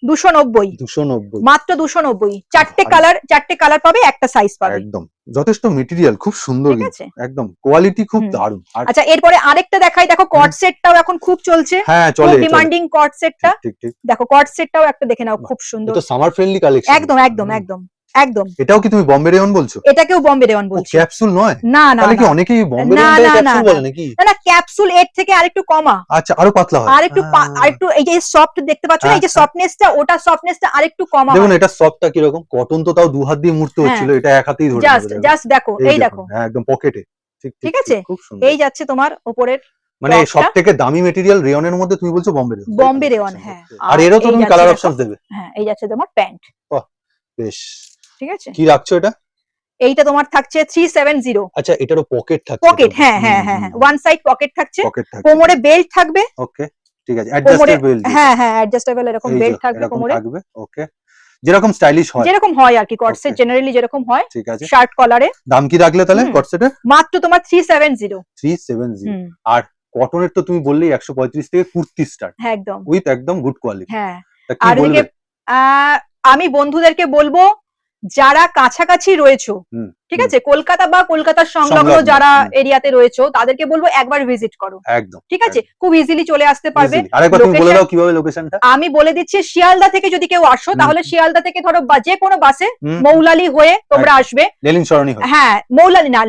Speaker 2: 290,
Speaker 1: 290,
Speaker 2: মাত্র 290। চারটে কালার পাবে, একটা সাইজ পাবে।
Speaker 1: একদম যথেষ্ট মেটেরিয়াল, খুব সুন্দর,
Speaker 2: ঠিক
Speaker 1: কিন্তু
Speaker 2: আছে?
Speaker 1: একদম কোয়ালিটি খুব দারুণ। আর
Speaker 2: আচ্ছা, এরপরে আরেকটা দেখাই, দেখো কট সেটটাও এখন খুব চলছে,
Speaker 1: হ্যাঁ
Speaker 2: খুব
Speaker 1: চলে,
Speaker 2: ডিমান্ডিং কট সেটটা।
Speaker 1: ঠিক ঠিক,
Speaker 2: দেখো কট সেটটাও একটা দেখে নাও, খুব সুন্দর,
Speaker 1: এটা তো সামার ফ্রেন্ডলি কালেকশন।
Speaker 2: একদম একদম একদম একদম।
Speaker 1: এটাও কি তুমি বম্বে রেয়ন বলছো?
Speaker 2: এটাকেও বম্বে রেওয়ান বলছি।
Speaker 1: ক্যাপসুল নয়?
Speaker 2: না না
Speaker 1: তাহলে কি
Speaker 2: না
Speaker 1: অনেকেই বম্বে
Speaker 2: না
Speaker 1: রেয়নটাকে
Speaker 2: না না
Speaker 1: ক্যাপসুল
Speaker 2: না
Speaker 1: বলে নাকি?
Speaker 2: না, ক্যাপসুল এর থেকে আরেকটু কমা,
Speaker 1: আচ্ছা আরো পাতলা হয়,
Speaker 2: আরেকটু এই যে সফট দেখতে পাচ্ছ না, এই যে সফটনেসটা, ওটা সফটনেসটা আরেকটু কমা।
Speaker 1: দেখুন এটা সফটটা কিরকম, কটন তো তাও দু হাত দিয়ে মুড়তে
Speaker 2: হ্যাঁ,
Speaker 1: হচ্ছিল, এটা এক হাতেই ধরে
Speaker 2: জাস্ট দেখো, এই দেখো,
Speaker 1: হ্যাঁ একদম পকেটে।
Speaker 2: ঠিক আছে?
Speaker 1: খুব সুন্দর।
Speaker 2: এই যাচ্ছে তোমার উপরের
Speaker 1: মানে
Speaker 2: টপটা।
Speaker 1: সব থেকে দামি মেটেরিয়াল রেয়নের মধ্যে তুমি বলছো বম্বে রেয়ন?
Speaker 2: বম্বে রেওয়ান, হ্যাঁ।
Speaker 1: আর এরও তো
Speaker 2: এই
Speaker 1: তুমি
Speaker 2: যাচ্ছে
Speaker 1: কালার
Speaker 2: দেখো,
Speaker 1: অপশনস দেবে।
Speaker 2: হ্যাঁ, এই যাচ্ছে তোমার প্যান্ট।
Speaker 1: বাহ, বেশ।
Speaker 2: ঠিক আছে?
Speaker 1: কি রাখছো এটা?
Speaker 2: এইটা তোমার থাকছে 370।
Speaker 1: আচ্ছা, এটারও পকেট থাকছে?
Speaker 2: পকেট, হ্যাঁ হ্যাঁ হ্যাঁ হ্যাঁ, ওয়ান সাইড পকেট থাকছে,
Speaker 1: পকেট থাকছে,
Speaker 2: কোমরে বেল্ট থাকবে।
Speaker 1: ওকে ঠিক আছে,
Speaker 2: কোমরে,
Speaker 1: অ্যাডজাস্টেবল বেল্ট,
Speaker 2: হ্যাঁ হ্যাঁ, অ্যাডজাস্টেবল এরকম বেল্ট থাকবে কোমরে,
Speaker 1: থাকবে, ওকে, যেরকম স্টাইলিশ হয়,
Speaker 2: যেরকম হয় আর কি, কট সেট
Speaker 1: Okay.
Speaker 2: জেনারেলি যেরকম হয়,
Speaker 1: ঠিক আছে।
Speaker 2: শার্ট কলারে।
Speaker 1: দাম কি রাখলে তাহলে কট সেটের?
Speaker 2: মাত্র তোমার 370।
Speaker 1: 370।
Speaker 2: হুম,
Speaker 1: আর কটনের তো তুমি বললেই 135 থেকে কুর্তি স্টার্ট,
Speaker 2: হ্যাঁ একদম,
Speaker 1: উইথ একদম গুড কোয়ালিটি।
Speaker 2: হ্যাঁ।
Speaker 1: তা কি
Speaker 2: আর
Speaker 1: বলবে?
Speaker 2: এদিকে আমি বন্ধুদেরকে বলবো, যারা কাছাকাছি রয়েছো,
Speaker 1: হুম,
Speaker 2: ঠিক আছে, কলকাতা বা কলকাতার সংলগ্ন
Speaker 1: সংলগ্ন,
Speaker 2: যারা এরিয়াতে রয়েছো, তাদেরকে বলবো একবার ভিজিট করো।
Speaker 1: একদম
Speaker 2: ঠিক আছে, খুব ইজিলি চলে আসতে পারবে।
Speaker 1: easily। আরেকবার তুমি বলে
Speaker 2: Location-
Speaker 1: দাও কিভাবে লোকেশনটা।
Speaker 2: আমি বলে দিচ্ছি, শিয়ালদা থেকে যদি কেউ আসো, তাহলে শিয়ালদা থেকে ধরো যে কোনো বাসে মৌলালি হয়ে তোমরা আসবে।
Speaker 1: লেলিন সরণি হয়,
Speaker 2: হ্যাঁ, মৌলালি না,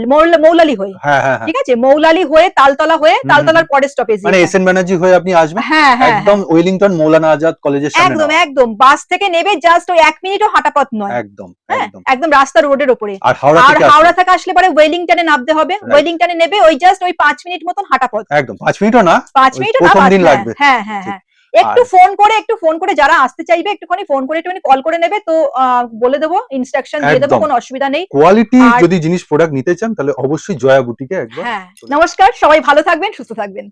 Speaker 2: মৌলালি হয়ে,
Speaker 1: হ্যাঁ হ্যাঁ হ্যাঁ,
Speaker 2: ঠিক আছে, মৌলালি হয়ে তালতলা হয়ে, তালতলার পরের স্টপেজ,
Speaker 1: মানে এসএন ব্যানার্জি হয়ে আপনি আসবেন,
Speaker 2: হ্যাঁ হ্যাঁ,
Speaker 1: একদম ওয়েলিংটন মৌলানা আজাদ কলেজের সামনে
Speaker 2: একদম
Speaker 1: নামা।
Speaker 2: একদম, বাস থেকে নেবে জাস্ট ওই 1 মিনিটও হাঁটা পথ নয়।
Speaker 1: একদম
Speaker 2: হ্যাঁ,
Speaker 1: একদম।
Speaker 2: একদম রাস্তা রোডের উপরে।
Speaker 1: আর হাওড়া থেকে
Speaker 2: আসলে পরে ওয়েলিংটনে নামতে হবে, ওয়েলিংটনে নেবে ওই জাস্ট ওই 5 মিনিট মতন হাঁটা পথ,
Speaker 1: একদম 5 মিনিটও না,
Speaker 2: 5 মিনিট না,
Speaker 1: প্রথম দিন লাগবে।
Speaker 2: হ্যাঁ হ্যাঁ হ্যাঁ, একটু ফোন করে যারা আসতে চাইবে, একটুখানি ফোন করে একটুখানি কল করে নেবে, তো বলে দেবো, ইনস্ট্রাকশন দিয়ে দেবো,
Speaker 1: একদম।
Speaker 2: কোনো অসুবিধা নেই।
Speaker 1: কোয়ালিটি
Speaker 2: আর-
Speaker 1: যদি জিনিস প্রোডাক্ট নিতে চান তাহলে অবশ্যই জয়া বুটিকে একবার
Speaker 2: হ্যাঁ, নমস্কার, সবাই ভালো থাকবেন, সুস্থ থাকবেন।